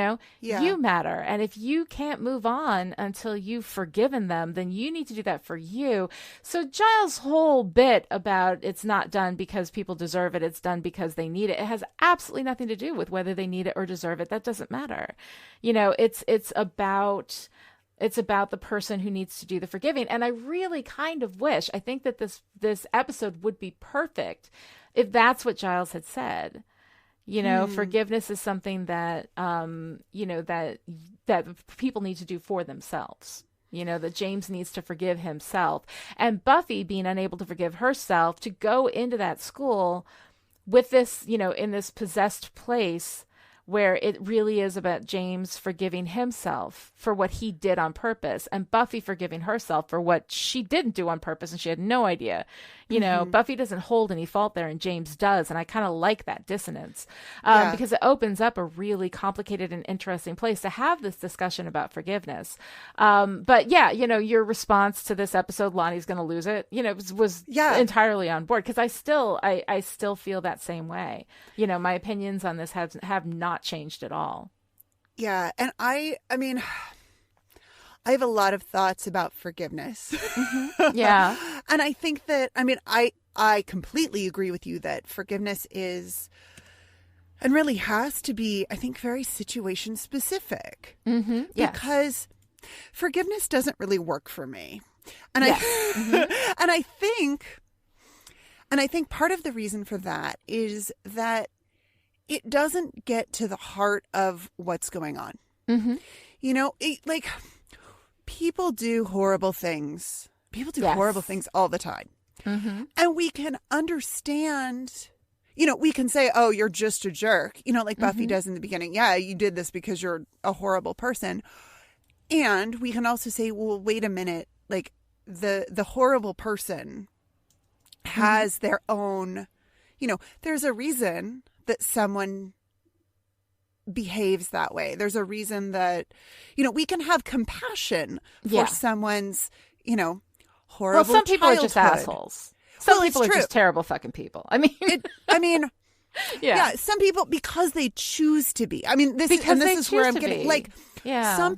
matter. And if you can't move on until you've forgiven them, then you need to do that for you. So Giles' whole bit about it's not done because people deserve it, it's done because they need it, it has absolutely nothing to do with whether they need it or deserve it. That doesn't matter. It's about the person who needs to do the forgiving. And I really kind of wish, I think that this episode would be perfect if that's what Giles had said. Forgiveness is something that, that people need to do for themselves, that James needs to forgive himself, and Buffy being unable to forgive herself to go into that school with this, in this possessed place where it really is about James forgiving himself for what he did on purpose and Buffy forgiving herself for what she didn't do on purpose and she had no idea. Buffy doesn't hold any fault there and James does. And I kind of like that dissonance because it opens up a really complicated and interesting place to have this discussion about forgiveness. But your response to this episode, Lonnie's going to lose it, was entirely on board, because I still feel that same way. My opinions on this have not changed at all. Yeah. And I mean, I have a lot of thoughts about forgiveness. Yeah. And I think that, I completely agree with you that forgiveness is, and really has to be, I think, very situation specific. Mm-hmm. Yes. Because forgiveness doesn't really work for me. And and I think part of the reason for that is that it doesn't get to the heart of what's going on. Mm-hmm. People do horrible things. People do horrible things all the time. Mm-hmm. And we can understand, we can say, oh, you're just a jerk. Like Buffy does in the beginning. Yeah, you did this because you're a horrible person. And we can also say, well, wait a minute. Like the horrible person has their own, there's a reason that someone behaves that way. There's a reason that, we can have compassion for someone's, horrible Well, some people childhood. are just assholes. Some people are just terrible fucking people. Yeah, some people, because they choose to be. This is where I'm getting, like, Yeah.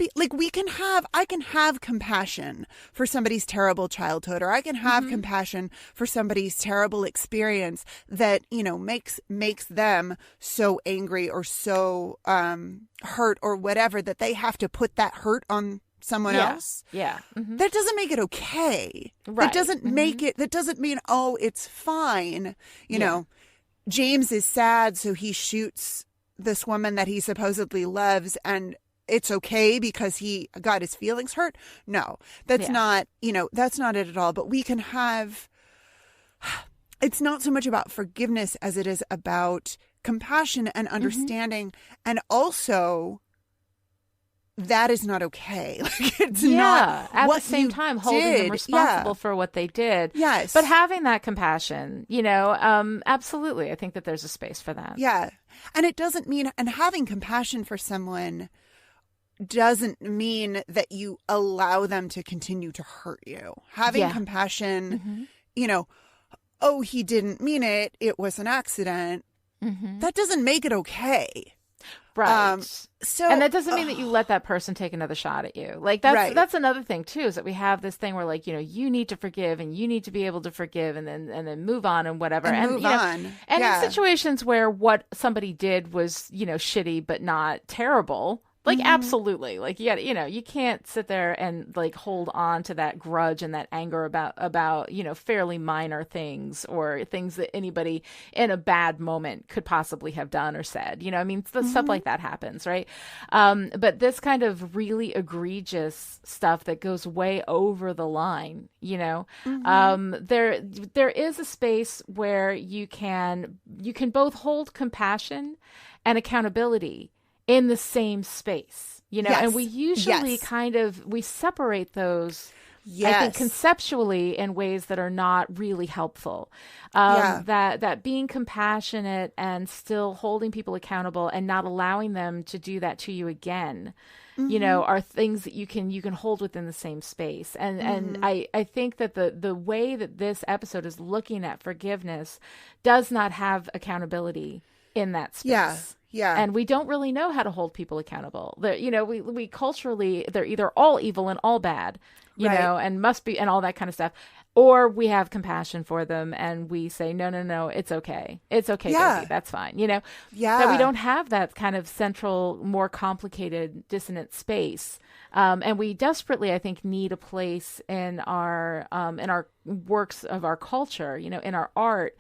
I can have compassion for somebody's terrible childhood, or I can have compassion for somebody's terrible experience that, makes them so angry or so hurt or whatever that they have to put that hurt on someone else. Yeah. Mm-hmm. That doesn't make it okay. Right. That doesn't make it, that doesn't mean, oh, it's fine. You know, James is sad, so he shoots this woman that he supposedly loves, and it's okay because he got his feelings hurt. No, that's not, that's not it at all. But we can have, it's not so much about forgiveness as it is about compassion and understanding. And also, that is not okay. Like, it's not at what the same you time holding did. them responsible for what they did. Yes. But having that compassion, absolutely. I think that there's a space for that. Yeah. And it doesn't mean, and having compassion for someone doesn't mean that you allow them to continue to hurt you. Having compassion, oh, he didn't mean it. It was an accident. That doesn't make it okay. Right. And that doesn't mean that you let that person take another shot at you. Like that's another thing too, is that we have this thing where like, you need to forgive and you need to be able to forgive and then move on and whatever. And move on. And in situations where what somebody did was, shitty but not terrible. Like, absolutely. Like, you can't sit there and like hold on to that grudge and that anger about, fairly minor things or things that anybody in a bad moment could possibly have done or said, stuff like that happens. Right. But this kind of really egregious stuff that goes way over the line, there is a space where you can both hold compassion and accountability in the same space, and we usually we separate those, I think, conceptually in ways that are not really helpful. That being compassionate and still holding people accountable and not allowing them to do that to you again, are things that you can hold within the same space. And I think that the way that this episode is looking at forgiveness does not have accountability in that space. Yeah. And we don't really know how to hold people accountable. We culturally, they're either all evil and all bad, and must be, and all that kind of stuff. Or we have compassion for them and we say, no, it's okay. It's okay, baby. That's fine. That we don't have that kind of central, more complicated, dissonant space. And we desperately, I think, need a place in our works of our culture, in our art,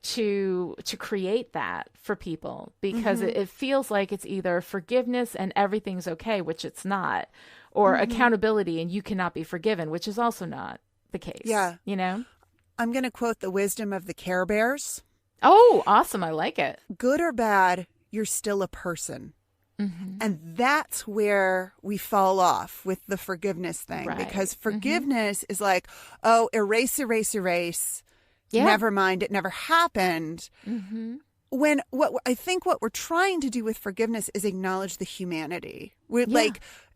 to create that for people, because it feels like it's either forgiveness and everything's okay, which it's not, or accountability and you cannot be forgiven, which is also not the case. I'm going to quote the wisdom of the Care Bears. Oh, awesome. I like it. Good or bad, you're still a person. And that's where we fall off with the forgiveness thing, because forgiveness is like, oh, erase. Yeah. Never mind, it never happened. When what we're trying to do with forgiveness is acknowledge the humanity. We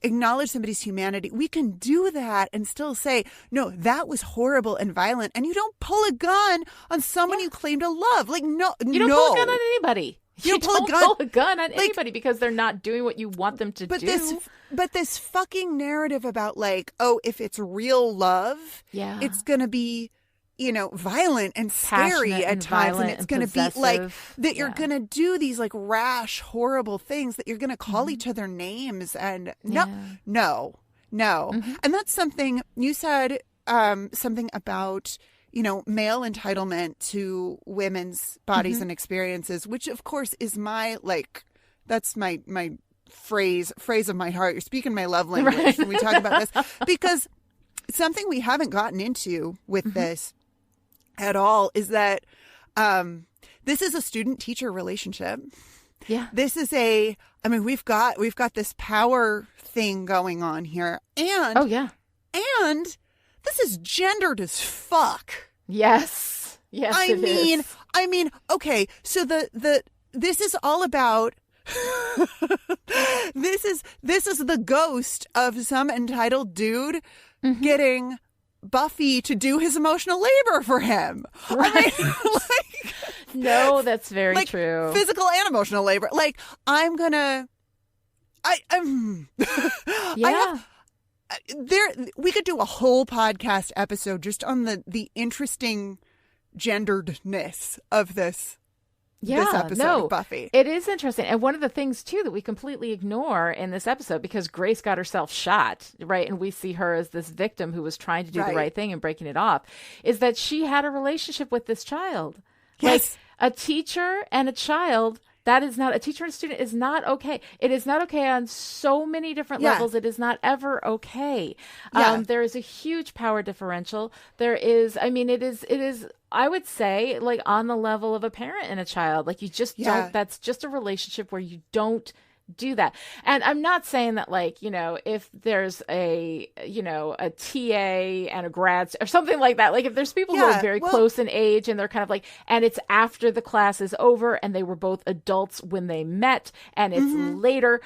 acknowledge somebody's humanity. We can do that and still say, no, that was horrible and violent. And you don't pull a gun on someone you claim to love. Like, no, you don't pull a gun on anybody. You don't pull a gun on like, anybody because they're not doing what you want them to do. But this fucking narrative about like, oh, if it's real love, it's going to be, violent and scary at times. And it's going to be like that you're going to do these like rash, horrible things, that you're going to call each other names. And no. And that's something you said, something about, male entitlement to women's bodies and experiences, which of course is my, that's my phrase of my heart. You're speaking my love language when we talk about this, because something we haven't gotten into with this at all is that this is a student-teacher relationship. Yeah. This is we've got this power thing going on here. And and this is gendered as fuck. Yes. Yes. I mean, okay, so this is all about this is the ghost of some entitled dude getting Buffy to do his emotional labor for him. Right. No, that's very true. Physical and emotional labor. Like, I'm gonna Yeah. We could do a whole podcast episode just on the interesting genderedness of this episode of Buffy. It is interesting. And one of the things, too, that we completely ignore in this episode, because Grace got herself shot, right? And we see her as this victim who was trying to do the right thing and breaking it off, is that she had a relationship with this child. Yes. Like, a teacher and a child, that is not, a teacher and a student is not okay. It is not okay on so many different levels. It is not ever okay. There is a huge power differential. There is, I mean, it is, I would say, like, on the level of a parent and a child. Like, you just don't, that's just a relationship where you don't do that. And I'm not saying that, like, you know, if there's a TA and a grad or something like that, like if there's people who are very close in age and they're kind of like, and it's after the class is over and they were both adults when they met and it's later,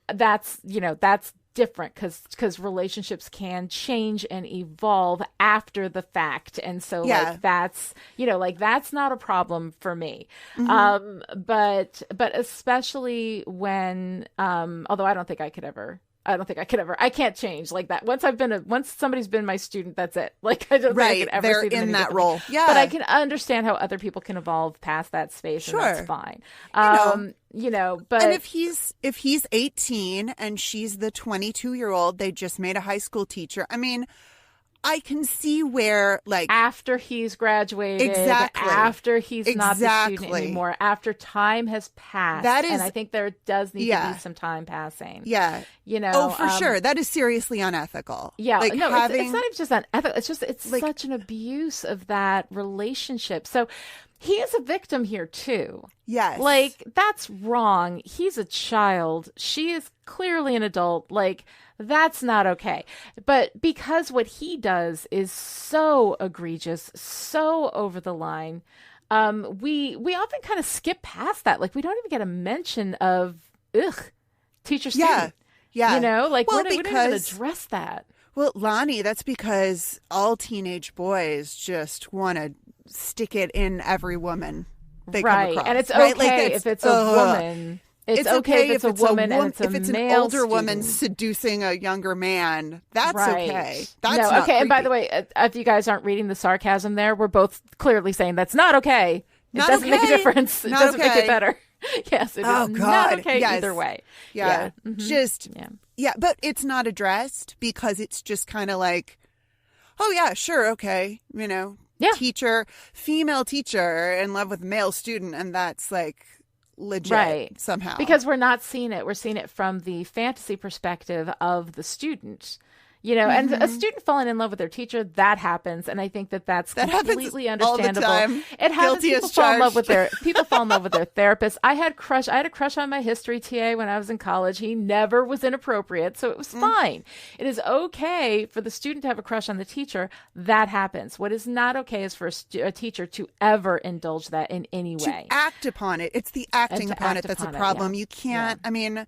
that's different because relationships can change and evolve after the fact. And so like that's not a problem for me. But especially when although I can't change like that. Once somebody's been my student, that's it. Like I don't think I could ever they're see them in that different. role. Yeah. But I can understand how other people can evolve past that space and that's fine. But and if he's 18 and she's the 22-year-old, they just made a high school teacher. I mean, I can see where, like, after he's graduated, after he's not the student anymore, after time has passed, and I think there does need to be some time passing. Yeah, for sure, that is seriously unethical. Yeah, like, no, it's not even just unethical. It's like, such an abuse of that relationship. So he is a victim here too. Yes, like that's wrong. He's a child. She is clearly an adult. Like. That's not okay. But because what he does is so egregious, so over the line, we often kind of skip past that. Like we don't even get a mention of teacher student. Yeah. Like we don't even address that. Well, Lani, that's because all teenage boys just want to stick it in every woman they come across. And it's okay if it's a woman. It's okay if it's a woman and it's a if it's male an older student. woman seducing a younger man. That's okay. That's not okay. Okay, and by the way, if you guys aren't reading the sarcasm there, we're both clearly saying that's not okay. It doesn't make a difference. It doesn't make it better. Yes, it is not okay either way. Yeah. But it's not addressed because it's just kind of like, oh yeah, sure, okay, teacher, female teacher in love with male student, and that's like legit somehow, because we're not seeing it. We're seeing it from the fantasy perspective of the student, and a student falling in love with their teacher, that happens, and I think that's completely understandable. All the time. It happens. People fall in love with their therapist. I had a crush on my history TA when I was in college. He never was inappropriate, so it was fine. It is okay for the student to have a crush on the teacher. That happens. What is not okay is for a teacher to ever indulge that in any way. To act upon it. It's the acting upon it that's a problem. You can't. I mean,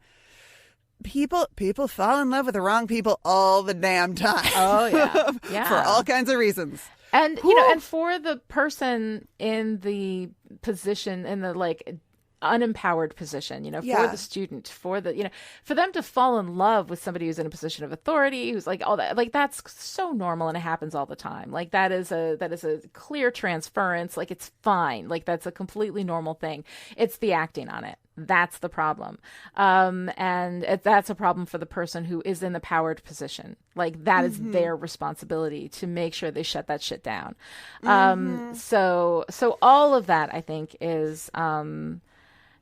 people fall in love with the wrong people all the damn time. Oh yeah. For all kinds of reasons. And and for the person in the position, in the like unempowered position, for the student, for the for them to fall in love with somebody who's in a position of authority, who's like all that, like that's so normal and it happens all the time. Like that is a clear transference. Like it's fine. Like that's a completely normal thing. It's the acting on it. That's the problem. And that's a problem for the person who is in the powered position. Like that is their responsibility to make sure they shut that shit down. So all of that I think is,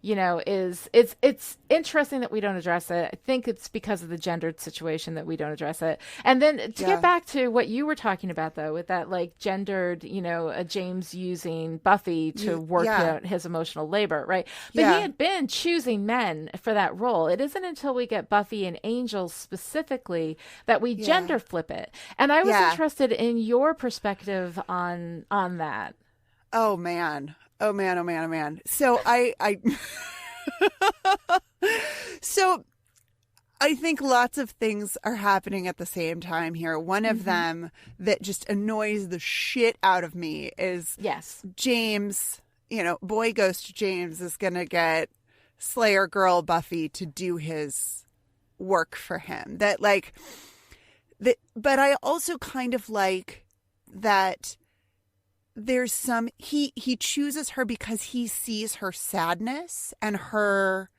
it's interesting that we don't address it. I think it's because of the gendered situation that we don't address it. And then to get back to what you were talking about, though, with that like gendered, James using Buffy to work out his emotional labor, right? But he had been choosing men for that role. It isn't until we get Buffy and Angel specifically that we gender flip it. And I was interested in your perspective on that. Oh man. So I think lots of things are happening at the same time here. One of them that just annoys the shit out of me is James, boy ghost James is going to get Slayer girl Buffy to do his work for him. That like that, but I also kind of like that there's some he chooses her because he sees her sadness and her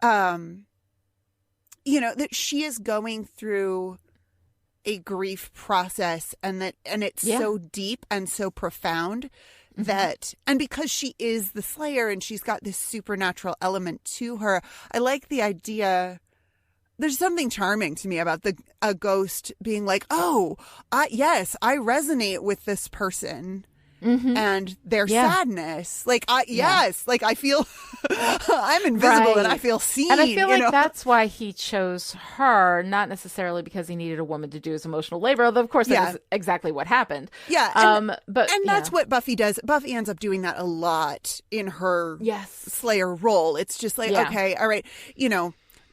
that she is going through a grief process and it's so deep and so profound that, and because she is the Slayer and she's got this supernatural element to her, I like the idea. There's something charming to me about a ghost being like, oh, yes, I resonate with this person and their sadness. Like, yes, like I feel I'm invisible and I feel seen. And I feel like that's why he chose her, not necessarily because he needed a woman to do his emotional labor, although of course that is exactly what happened. Yeah. And that's what Buffy does. Buffy ends up doing that a lot in her Slayer role. It's just like, okay, all right,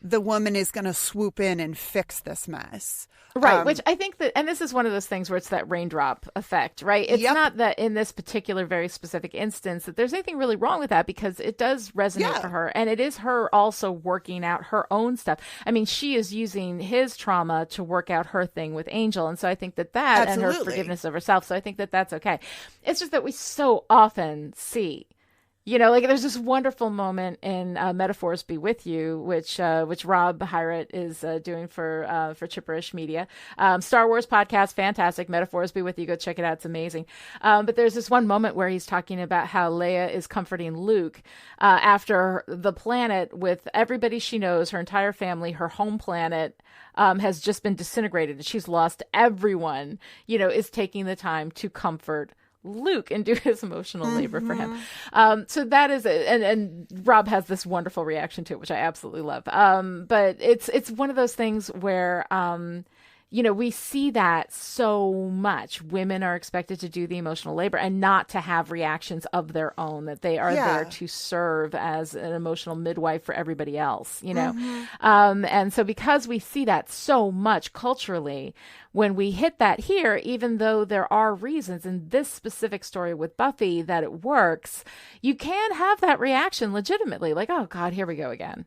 the woman is going to swoop in and fix this mess. Right, which I think that, and this is one of those things where it's that raindrop effect, right? It's not that in this particular very specific instance that there's anything really wrong with that, because it does resonate for her. And it is her also working out her own stuff. I mean, she is using his trauma to work out her thing with Angel. And so I think that and her forgiveness of herself. So I think that that's okay. It's just that we so often see, like there's this wonderful moment in Metaphors Be With You, which Rob Hyrett is doing for Chipperish Media. Star Wars podcast, fantastic. Metaphors Be With You, go check it out. It's amazing. But there's this one moment where he's talking about how Leia is comforting Luke after the planet with everybody she knows, her entire family, her home planet, has just been disintegrated and she's lost everyone, is taking the time to comfort Luke and do his emotional labor for him. So that is it. And Rob has this wonderful reaction to it, which I absolutely love. But it's one of those things where, we see that so much. Women are expected to do the emotional labor and not to have reactions of their own, that they are there to serve as an emotional midwife for everybody else, And so because we see that so much culturally, when we hit that here, even though there are reasons in this specific story with Buffy that it works, you can have that reaction legitimately, like, oh God, here we go again,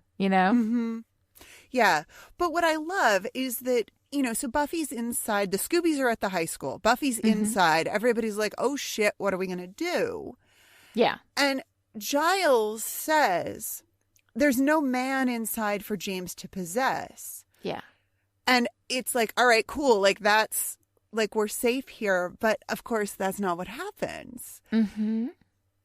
Yeah. But what I love is that, so Buffy's inside, the Scoobies are at the high school. Buffy's inside. Everybody's like, oh shit, what are we going to do? Yeah. And Giles says, there's no man inside for James to possess. Yeah. And it's like, all right, cool. Like that's like, we're safe here. But of course, that's not what happens. And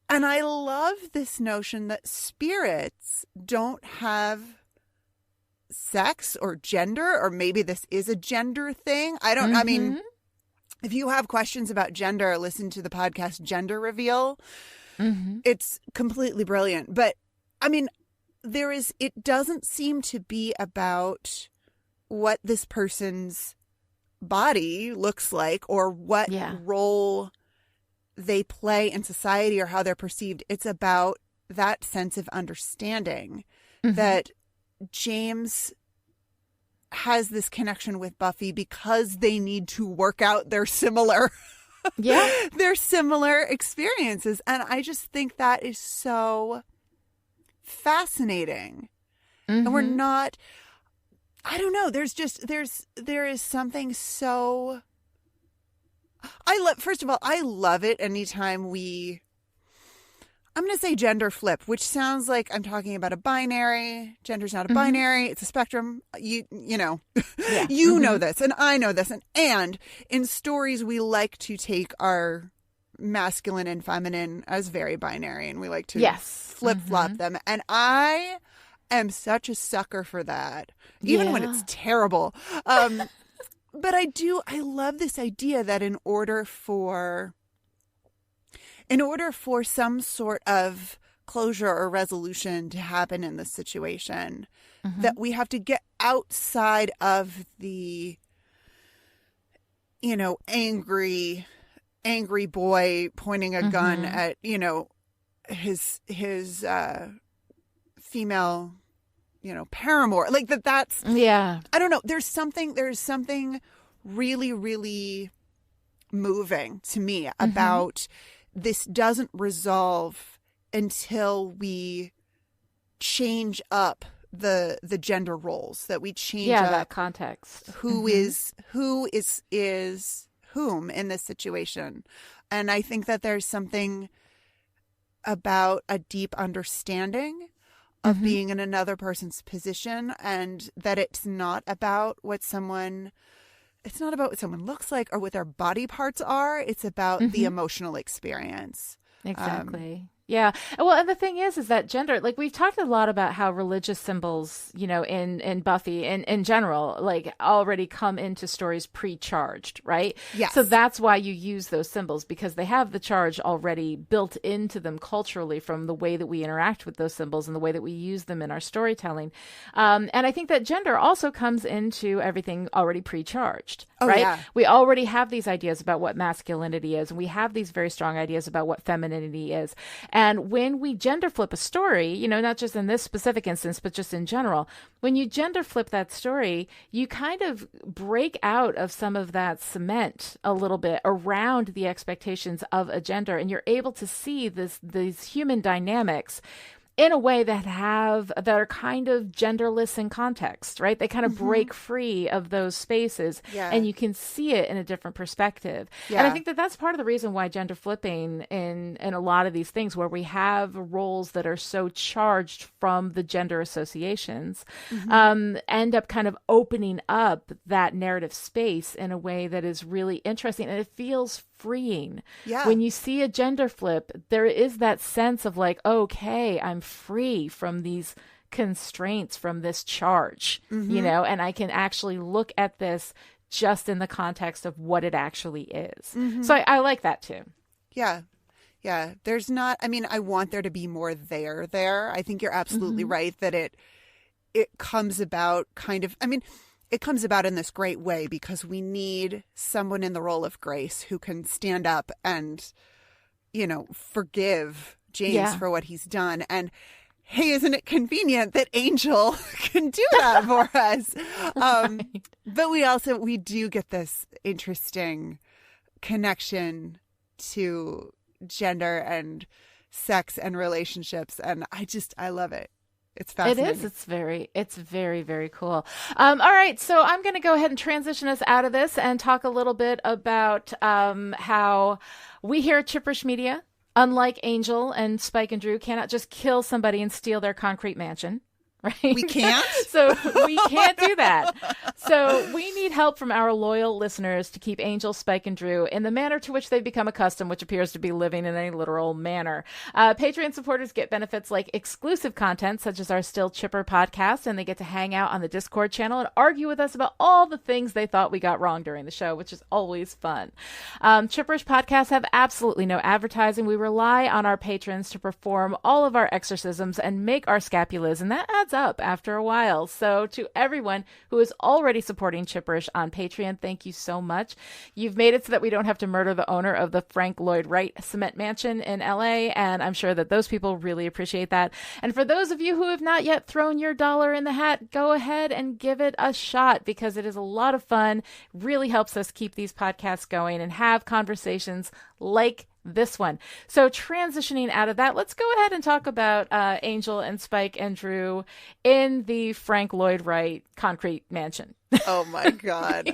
I love this notion that spirits don't have sex or gender, or maybe this is a gender thing. I mean, if you have questions about gender, listen to the podcast Gender Reveal. It's completely brilliant. But I mean, it doesn't seem to be about what this person's body looks like or what role they play in society or how they're perceived. It's about that sense of understanding that James has this connection with Buffy because they need to work out their similar experiences. And I just think that is so fascinating. And we're not, I don't know, there is something so, first of all, I love it anytime I'm going to say gender flip, which sounds like I'm talking about a binary. Gender's not a binary. It's a spectrum. You know this and I know this. And in stories, we like to take our masculine and feminine as very binary, and we like to flip-flop them. And I am such a sucker for that, even when it's terrible. But I love this idea that in order for some sort of closure or resolution to happen in this situation, that we have to get outside of the, angry boy pointing a gun at, his female, paramour. Like that's, I don't know. There's something really, really moving to me about this doesn't resolve until we change up the gender roles, that we change Yeah, up that context. who is whom in this situation. And I think that there's something about a deep understanding of being in another person's position, and that it's not about what someone looks like or what their body parts are. It's about the emotional experience. Exactly. Yeah. Well, and the thing is that gender, like we've talked a lot about how religious symbols, you know, in Buffy and in general, like already come into stories pre-charged, right? Yes. So that's why you use those symbols, because they have the charge already built into them culturally from the way that we interact with those symbols and the way that we use them in our storytelling. And I think that gender also comes into everything already pre-charged, right? Yeah. We already have these ideas about what masculinity is, and we have these very strong ideas about what femininity is. And when we gender flip a story, you know, not just in this specific instance, but just in general, when you gender flip that story, you kind of break out of some of that cement a little bit around the expectations of a gender. And you're able to see these human dynamics in a way that are kind of genderless in context, right? They kind of break free of those spaces, and you can see it in a different perspective. Yeah. And I think that that's part of the reason why gender flipping in a lot of these things, where we have roles that are so charged from the gender associations, end up kind of opening up that narrative space in a way that is really interesting, and it feels freeing. Yeah. When you see a gender flip, there is that sense of like, okay, I'm free from these constraints, from this charge, you know, and I can actually look at this just in the context of what it actually is. So I like that too. Yeah. Yeah. There's not, I mean, I want there to be more there. I think you're absolutely right that it comes about kind of, I mean, it comes about in this great way because we need someone in the role of Grace who can stand up and, you know, forgive James for what he's done. And hey, isn't it convenient that Angel can do that for us? But we do get this interesting connection to gender and sex and relationships. And I love it. It's fascinating. It is. It's very, very cool. All right. So I'm going to go ahead and transition us out of this and talk a little bit about how we here at Chipperish Media, unlike Angel and Spike and Drew, cannot just kill somebody and steal their concrete mansion. Right? We can't? So we can't do that. So we need help from our loyal listeners to keep Angel, Spike, and Drew in the manner to which they've become accustomed, which appears to be living in a literal manner. Patreon supporters get benefits like exclusive content, such as our Still Chipper podcast, and they get to hang out on the Discord channel and argue with us about all the things they thought we got wrong during the show, which is always fun. Chipperish podcasts have absolutely no advertising. We rely on our patrons to perform all of our exorcisms and make our scapulas, and that adds up after a while. So to everyone who is already supporting Chipperish on Patreon, thank you so much. You've made it so that we don't have to murder the owner of the Frank Lloyd Wright cement mansion in LA, and I'm sure that those people really appreciate that. And for those of you who have not yet thrown your dollar in the hat, go ahead and give it a shot, because it is a lot of fun, really helps us keep these podcasts going and have conversations like this one. So transitioning out of that, let's go ahead and talk about Angel and Spike and Drew in the Frank Lloyd Wright concrete mansion. Oh my God.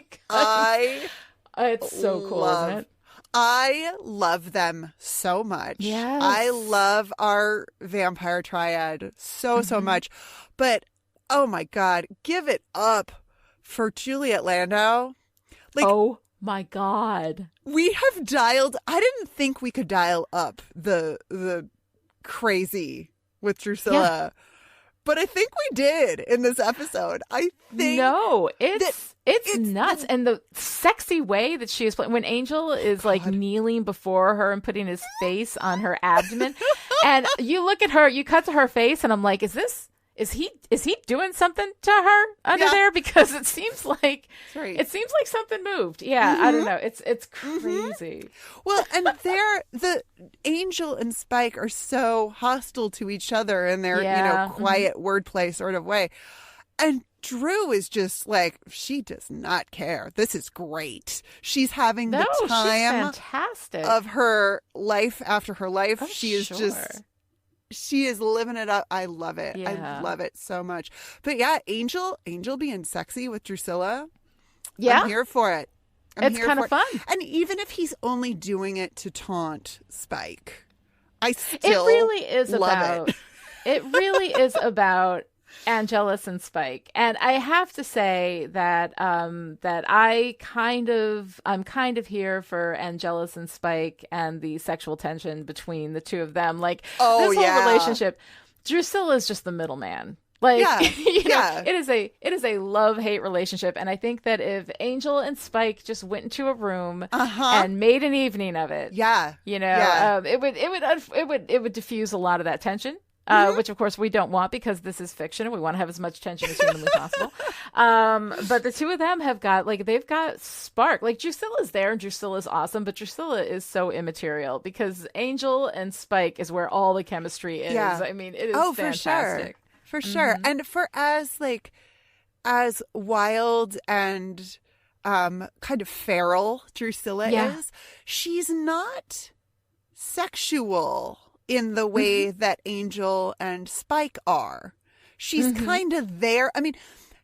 It's so cool, isn't it? I love them so much. Yes. I love our vampire triad so much. But oh my God, give it up for Juliet Landau. Like, oh my God. We have dialed, I didn't think we could dial up the crazy with Drusilla, but I think we did in this episode. I think it's nuts. And the sexy way that she is playing, when Angel is like kneeling before her and putting his face on her abdomen, and you look at her, you cut to her face, and I'm like, is he doing something to her under there? Because it seems like something moved. Yeah, I don't know. It's crazy. Well, and the Angel and Spike are so hostile to each other in their quiet wordplay sort of way, and Drew is just like, she does not care. This is great. She's having the time fantastic of her life after her life. Oh, she is just She is living it up. I love it. I Yeah. love it so much. But yeah, Angel being sexy with Drusilla. Yeah. I'm here for it. It's kind of fun. And even if he's only doing it to taunt Spike, I It still really is love about it. it really is about Angelus and Spike. And I have to say that that I'm kind of here for Angelus and Spike and the sexual tension between the two of them. Like this whole relationship, Drusilla is just the middleman. Like it is a love-hate relationship, and I think that if Angel and Spike just went into a room and made an evening of it, it would diffuse a lot of that tension. Which of course we don't want because this is fiction and we want to have as much tension as humanly possible. But the two of them they've got spark. Like Drusilla's there and Drusilla's awesome, but Drusilla is so immaterial because Angel and Spike is where all the chemistry is. Yeah. I mean, it is For fantastic. sure. And for as wild and kind of feral Drusilla is, she's not sexual in the way that Angel and Spike are. She's kind of there. I mean,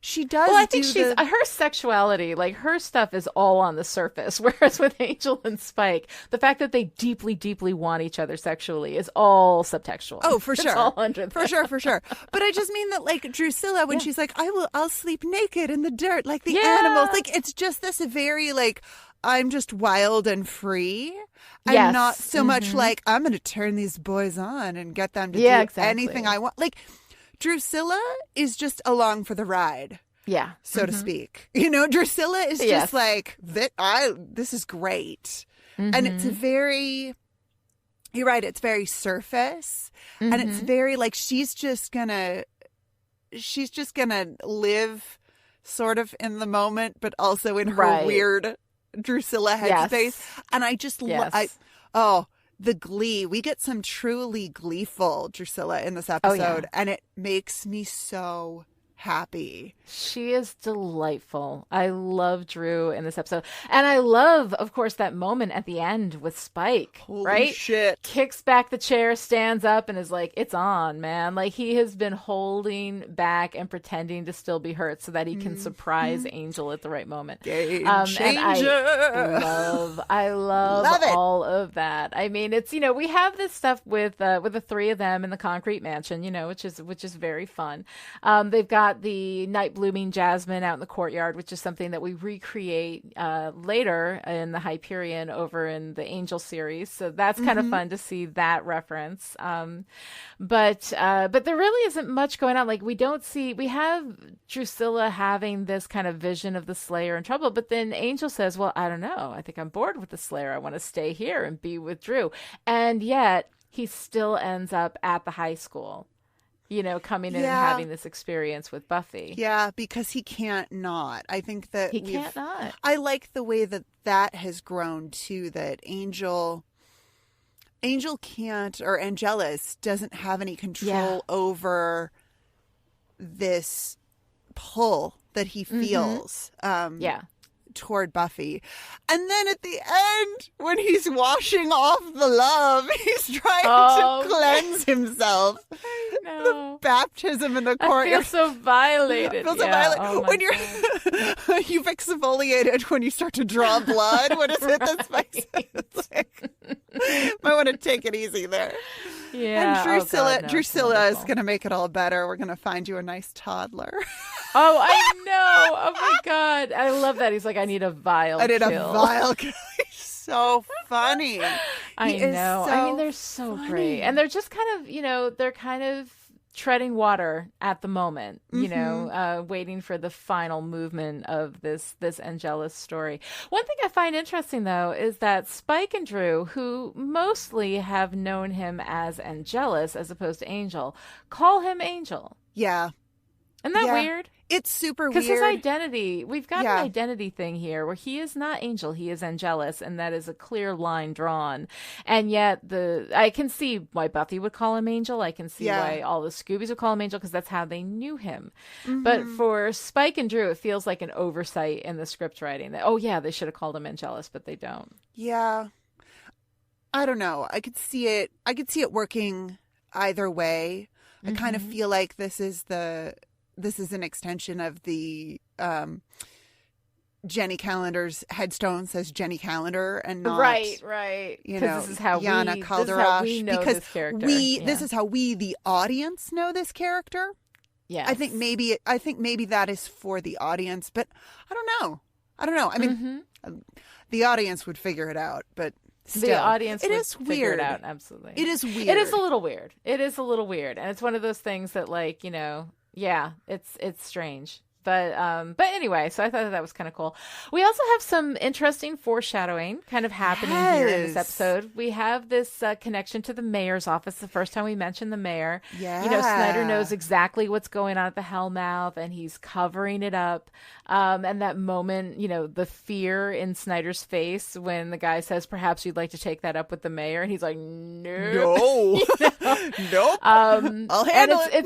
she does. Well, I think her sexuality, like her stuff is all on the surface. Whereas with Angel and Spike, the fact that they deeply, deeply want each other sexually is all subtextual. Oh, for sure. It's all under there. For sure. But I just mean that like Drusilla, when she's like, I'll sleep naked in the dirt like the animals. Like it's just this very like, I'm just wild and free. And not so much like, I'm going to turn these boys on and get them to do anything I want. Like Drusilla is just along for the ride. Yeah. So to speak. Drusilla is just like, this is great. And it's very, you're right, it's very surface. And it's very like, she's just gonna live sort of in the moment, but also in her weird Drusilla headspace. And I just the glee. We get some truly gleeful Drusilla in this episode, and it makes me so happy. She is delightful. I love Drew in this episode. And I love, of course, that moment at the end with Spike. Holy shit. Kicks back the chair, stands up, and is like, it's on, man. Like, he has been holding back and pretending to still be hurt so that he can surprise Angel at the right moment. Game changer. And I love all of that. I mean, it's, we have this stuff with the three of them in the concrete mansion, which is very fun. They've got the night blooming jasmine out in the courtyard, which is something that we recreate later in the Hyperion over in the Angel series. So that's kind of fun to see that reference. But there really isn't much going on. Like we have Drusilla having this kind of vision of the Slayer in trouble, but then Angel says, well, I don't know. I think I'm bored with the Slayer. I want to stay here and be with Drew. And yet he still ends up at the high school. Coming in and having this experience with Buffy. Yeah, because he can't not. I think that he can't not. I like the way that has grown too, that Angel can't, or Angelus doesn't have any control over this pull that he feels. Toward Buffy. And then at the end, when he's washing off the love, he's trying to cleanse himself. I know. The baptism in the courtyard. I feel so violated. So violated. Oh when you've exfoliated when you start to draw blood. What is it that's like, might want to take it easy there. Yeah. And Drusilla is going to make it all better. We're going to find you a nice toddler. Oh, I know. Oh my God. I love that. He's like, I need a vial kill. He's so funny. I know. I mean, they're so great. And they're just kind of, they're kind of treading water at the moment, waiting for the final movement of this Angelus story. One thing I find interesting, though, is that Spike and Drew, who mostly have known him as Angelus as opposed to Angel, call him Angel. Yeah. Isn't that weird? It's super weird. Because his identity, we've got an identity thing here where he is not Angel, he is Angelus, and that is a clear line drawn. And yet, I can see why Buffy would call him Angel. I can see why all the Scoobies would call him Angel, because that's how they knew him. But for Spike and Drew, it feels like an oversight in the script writing. That, they should have called him Angelus, but they don't. Yeah. I don't know. I could see it working either way. I kind of feel like this is an extension of the Jenny Calendar's headstone says Jenny Calendar and not right. You know, this is how Yana we Calderas, know because this character. this is how we, the audience, know this character. Yes. I think maybe that is for the audience, but I don't know. I mean, the audience would figure it out, but still, the audience it would is figure weird. it out. Absolutely, it is weird. It is a little weird. And it's one of those things that, like, you know, yeah, it's strange. But anyway, so I thought that was kind of cool. We also have some interesting foreshadowing kind of happening here in this episode. We have this connection to the mayor's office. The first time we mentioned the mayor, Yeah. you know, Snyder knows exactly what's going on at the Hellmouth, and he's covering it up. And that moment, you know, the fear in Snyder's face when the guy says, "Perhaps you'd like to take that up with the mayor," and he's like, "No, Nope. I'll handle it."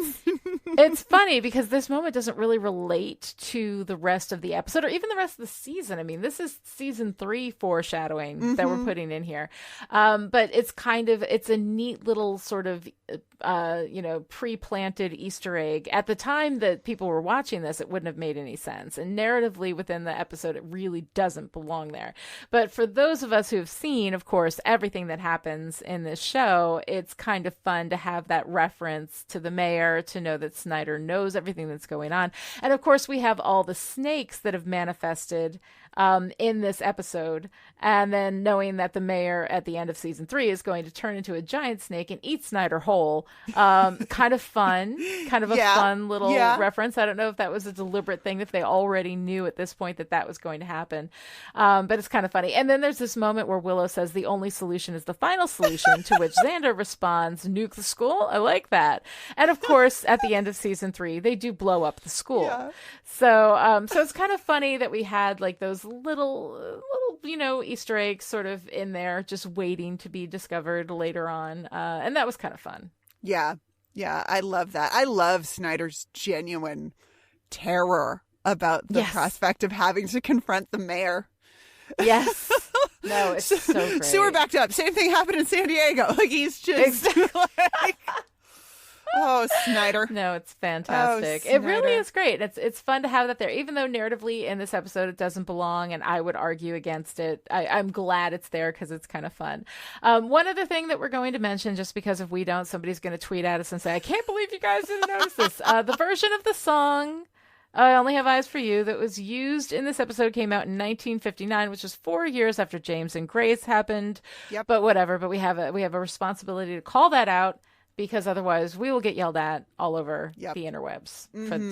It's funny because this moment doesn't really relate to the rest of the episode or even the rest of the season. I mean, this is season 3 foreshadowing that we're putting in here. But it's a neat little sort of, you know, pre-planted Easter egg. At the time that people were watching this, it wouldn't have made any sense. And narratively within the episode, it really doesn't belong there. But for those of us who have seen, of course, everything that happens in this show, it's kind of fun to have that reference to the mayor, to know that Snyder knows everything that's going on. And of course, we have all the snakes that have manifested in this episode, and then knowing that the mayor at the end of season 3 is going to turn into a giant snake and eat Snyder whole. Kind of fun, kind of a fun little reference. I don't know if that was a deliberate thing, if they already knew at this point that was going to happen. But it's kind of funny. And then there's this moment where Willow says the only solution is the final solution, to which Xander responds, "Nuke the school?" I like that. And of course, at the end of season 3, they do blow up the school. Yeah. So it's kind of funny that we had like those little, you know, Easter eggs sort of in there, just waiting to be discovered later on. And that was kind of fun. Yeah. I love that. I love Snyder's genuine terror about the prospect of having to confront the mayor. Yes. No, it's so great. Sewer backed up. Same thing happened in San Diego. Like, he's just like... Oh, Snyder. No, it's fantastic. It really is great. It's fun to have that there, even though narratively in this episode it doesn't belong, and I would argue against it. I'm glad it's there because it's kind of fun. One other thing that we're going to mention, just because if we don't, somebody's going to tweet at us and say, "I can't believe you guys didn't notice this." The version of the song, "I Only Have Eyes for You," that was used in this episode came out in 1959, which is 4 years after James and Grace happened. Yep. But whatever. But we have a responsibility to call that out, because otherwise we will get yelled at all over the interwebs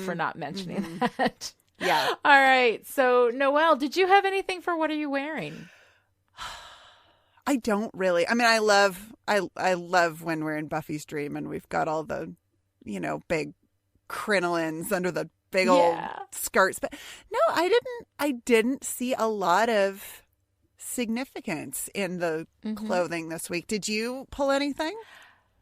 for not mentioning that. Yeah. All right. So, Noelle, did you have anything for What Are You Wearing? I don't really. I mean, I love when we're in Buffy's dream and we've got all the, you know, big crinolines under the big old skirts. But no, I didn't see a lot of significance in the clothing this week. Did you pull anything?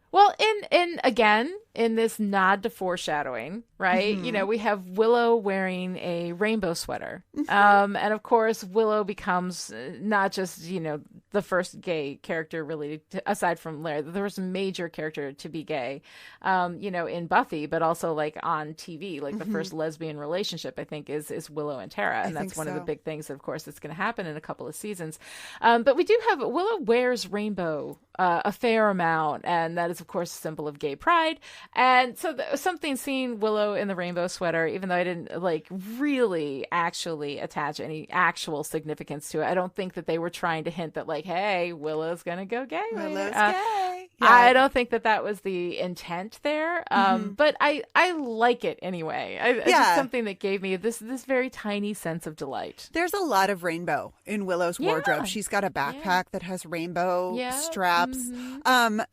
Well, in this nod to foreshadowing, right? You know, we have Willow wearing a rainbow sweater. And of course, Willow becomes not just, you know, the first gay character really, aside from Larry, the first major character to be gay, you know, in Buffy, but also like on TV, like the first lesbian relationship, I think, is Willow and Tara. And that's one of the big things, of course, that's going to happen in a couple of seasons. But we do have, Willow wears rainbow a fair amount, and that is, of course, a symbol of gay pride. And so something seeing Willow in the rainbow sweater, even though I didn't like really actually attach any actual significance to it, I don't think that they were trying to hint that like, hey, Willow's gonna go gay. Willow's gay. Yeah. I don't think that was the intent there. But I like it anyway. It's just something that gave me this very tiny sense of delight. There's a lot of rainbow in Willow's wardrobe. She's got a backpack that has rainbow straps.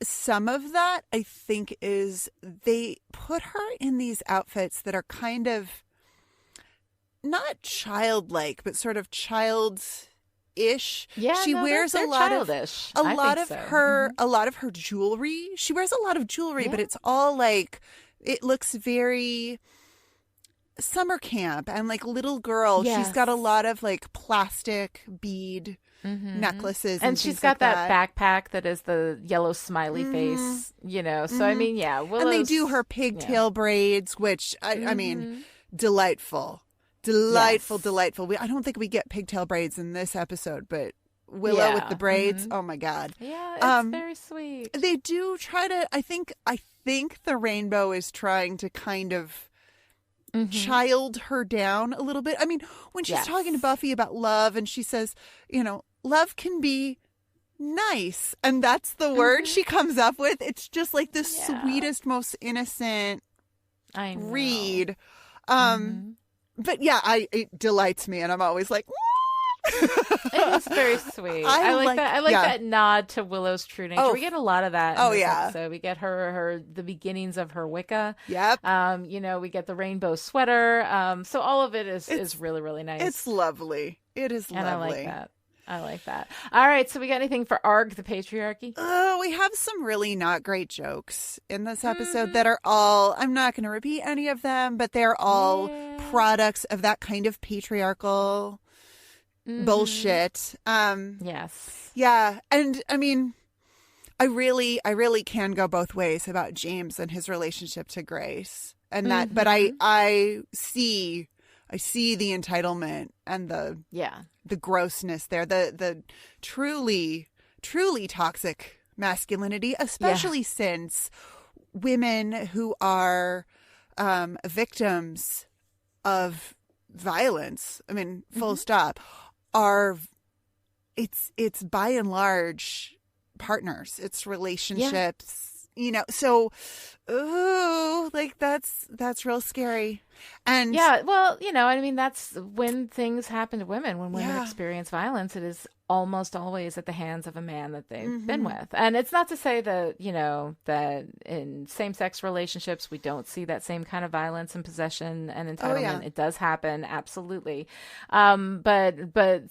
Some of that I think is they put her in these outfits that are kind of not childlike, but sort of childish. Yeah, she wears a lot childish. of a lot of her jewelry. She wears a lot of jewelry, but it's all like, it looks very summer camp and like little girl. Yes. She's got a lot of like plastic bead necklaces. And things she's like got that backpack that is the yellow smiley face, So, I mean, yeah. And they do her pigtail braids, which, I mean, delightful. Delightful, delightful. I don't think we get pigtail braids in this episode, but Willow with the braids, oh my God. Yeah, it's very sweet. They do try to, I think the rainbow is trying to kind of child her down a little bit. I mean, when she's talking to Buffy about love and she says, love can be nice. And that's the word she comes up with. It's just like the sweetest, most innocent read. But yeah, it delights me. And I'm always like, it is very sweet. I like that. I like that nod to Willow's true nature. We get a lot of that. In this episode. We get the beginnings of her Wicca. Yep. We get the rainbow sweater. So all of it is really, really nice. It's lovely. It is lovely. And I like that. I like that. All right. So we got anything for ARG, the patriarchy? We have some really not great jokes in this episode that are all, I'm not going to repeat any of them, but they're all products of that kind of patriarchal bullshit. Yes. Yeah. And I mean, I really can go both ways about James and his relationship to Grace. And that, but I see the entitlement and the grossness there, the truly toxic masculinity, especially since women who are victims of violence, I mean, full stop, it's by and large partners, it's relationships, so like that's real scary. And well, I mean, that's when things happen to women. When women experience violence, it is almost always at the hands of a man that they've been with. And it's not to say that, that in same-sex relationships, we don't see that same kind of violence and possession and entitlement. It does happen, absolutely. But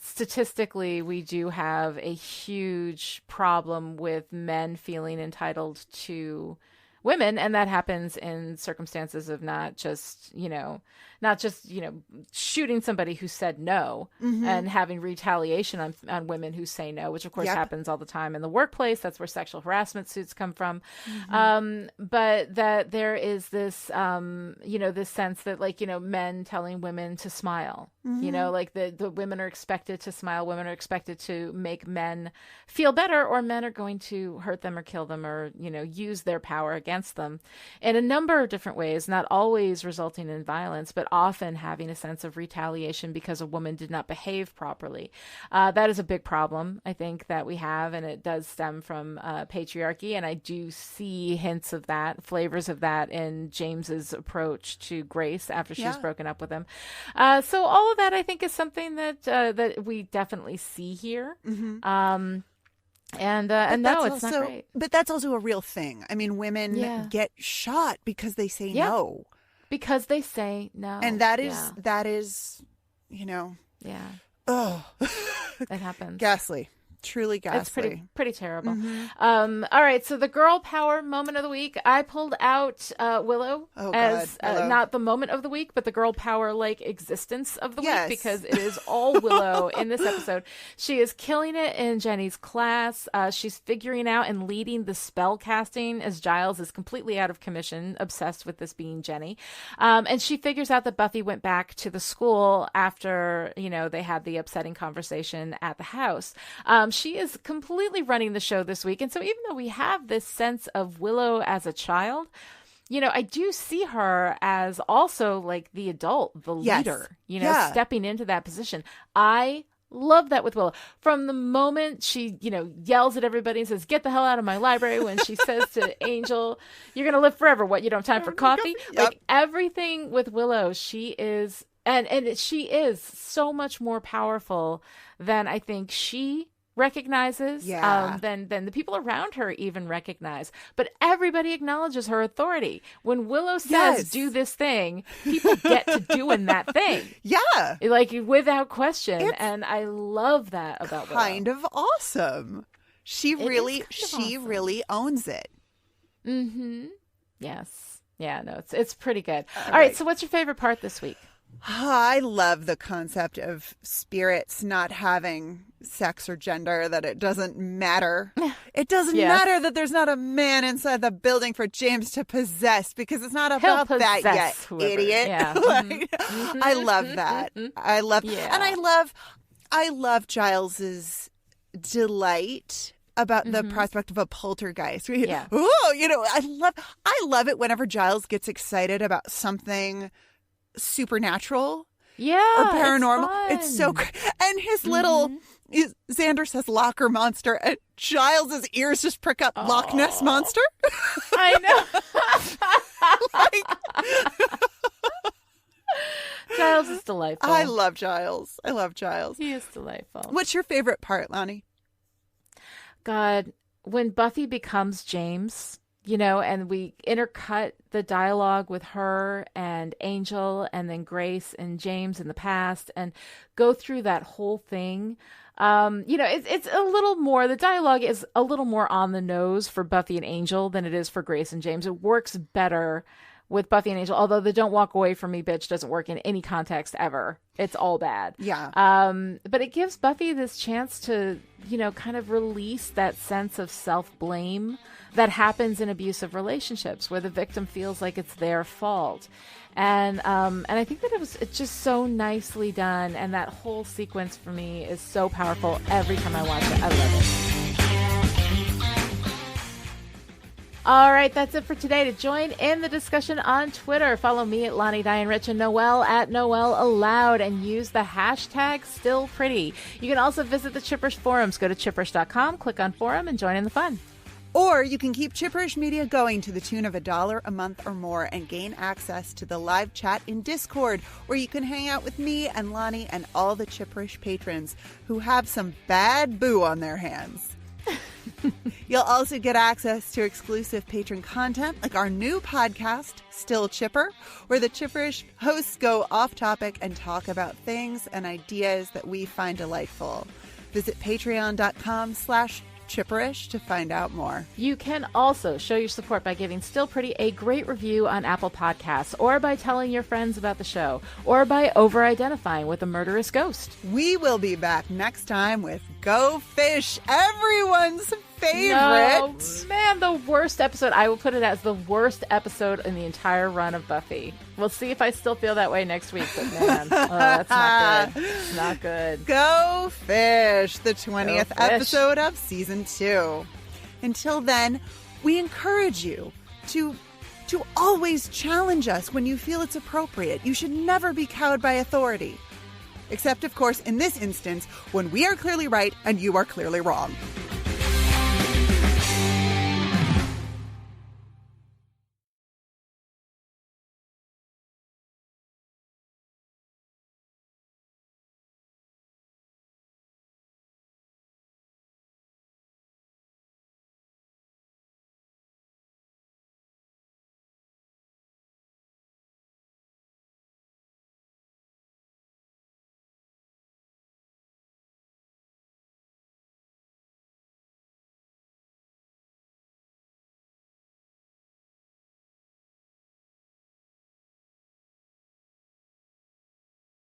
statistically, we do have a huge problem with men feeling entitled to women, and that happens in circumstances of not just shooting somebody who said no and having retaliation on women who say no, which of course happens all the time in the workplace. That's where sexual harassment suits come from. But that there is this this sense that men telling women to smile, like the women are expected to smile, women are expected to make men feel better, or men are going to hurt them or kill them or use their power against them in a number of different ways, not always resulting in violence, but often having a sense of retaliation because a woman did not behave properly. That is a big problem, I think, that we have, and it does stem from patriarchy, and I do see hints of that, flavors of that in James's approach to Grace after she's broken up with him. So all of that, I think, is something that we definitely see here. And no, it's not great. But that's also a real thing. I mean, women get shot because they say no. Because they say no. And that is, oh, it happens. Ghastly. Truly ghastly. It's pretty terrible. All right, so the girl power moment of the week. I pulled out Willow as not the moment of the week, but the girl power existence of the week, because it is all Willow in this episode. She is killing it in Jenny's class. She's figuring out and leading the spell casting as Giles is completely out of commission, obsessed with this being Jenny. And she figures out that Buffy went back to the school after, they had the upsetting conversation at the house. She is completely running the show this week. And so even though we have this sense of Willow as a child, I do see her as also the adult, the leader, stepping into that position. I love that with Willow. From the moment she, yells at everybody and says, "Get the hell out of my library," when she says to Angel, "You're going to live forever. What, you don't have time for coffee?" Everything with Willow, she is, and she is so much more powerful than I think she recognizes, than the people around her even recognize. But everybody acknowledges her authority. When Willow says do this thing, people get to doing that thing. Without question. And I love that about Willow. Kind of awesome. She really owns it. Yes. Yeah, no, it's pretty good. All right, so what's your favorite part this week? I love the concept of spirits not having sex or gender, that it doesn't matter. It doesn't matter that there's not a man inside the building for James to possess, because it's not about that yet, whoever. idiot. Yeah. I love that. I love, and I love Giles's delight about the prospect of a poltergeist. Yeah. Oh, I love it whenever Giles gets excited about something supernatural or paranormal. It's so great. And his little Xander says locker monster, and Giles's ears just prick up Loch Ness monster. I know. Giles is delightful. I love Giles. He is delightful. What's your favorite part, Lani? God, when Buffy becomes James, and we intercut the dialogue with her and Angel and then Grace and James in the past and go through that whole thing. It's a little more, the dialogue is a little more on the nose for Buffy and Angel than it is for Grace and James. It works better with Buffy and Angel, although the "don't walk away from me, bitch" doesn't work in any context ever. It's all bad. Yeah. But it gives Buffy this chance to, kind of release that sense of self-blame that happens in abusive relationships where the victim feels like it's their fault. And I think that it's just so nicely done. And that whole sequence for me is so powerful every time I watch it. I love it. All right, that's it for today. To join in the discussion on Twitter, follow me at Lani, Diane, Rich, and Noelle at Noelle Aloud, and use the hashtag StillPretty. You can also visit the Chipperish forums. Go to chipperish.com, click on forum, and join in the fun. Or you can keep Chipperish Media going to the tune of $1 a month or more and gain access to the live chat in Discord, where you can hang out with me and Lani and all the Chipperish patrons who have some bad boo on their hands. You'll also get access to exclusive patron content like our new podcast, Still Chipper, where the Chipperish hosts go off topic and talk about things and ideas that we find delightful. Visit patreon.com/Chipperish to find out more. You can also show your support by giving Still Pretty a great review on Apple Podcasts, or by telling your friends about the show, or by over-identifying with a murderous ghost. We will be back next time with Go Fish, everyone's favorite. No, man, the worst episode. I will put it as the worst episode in the entire run of Buffy. We'll see if I still feel that way next week, but man, that's not good. It's not good. Go Fish, the 20th episode of Season 2. Until then, we encourage you to always challenge us when you feel it's appropriate. You should never be cowed by authority. Except, of course, in this instance, when we are clearly right and you are clearly wrong.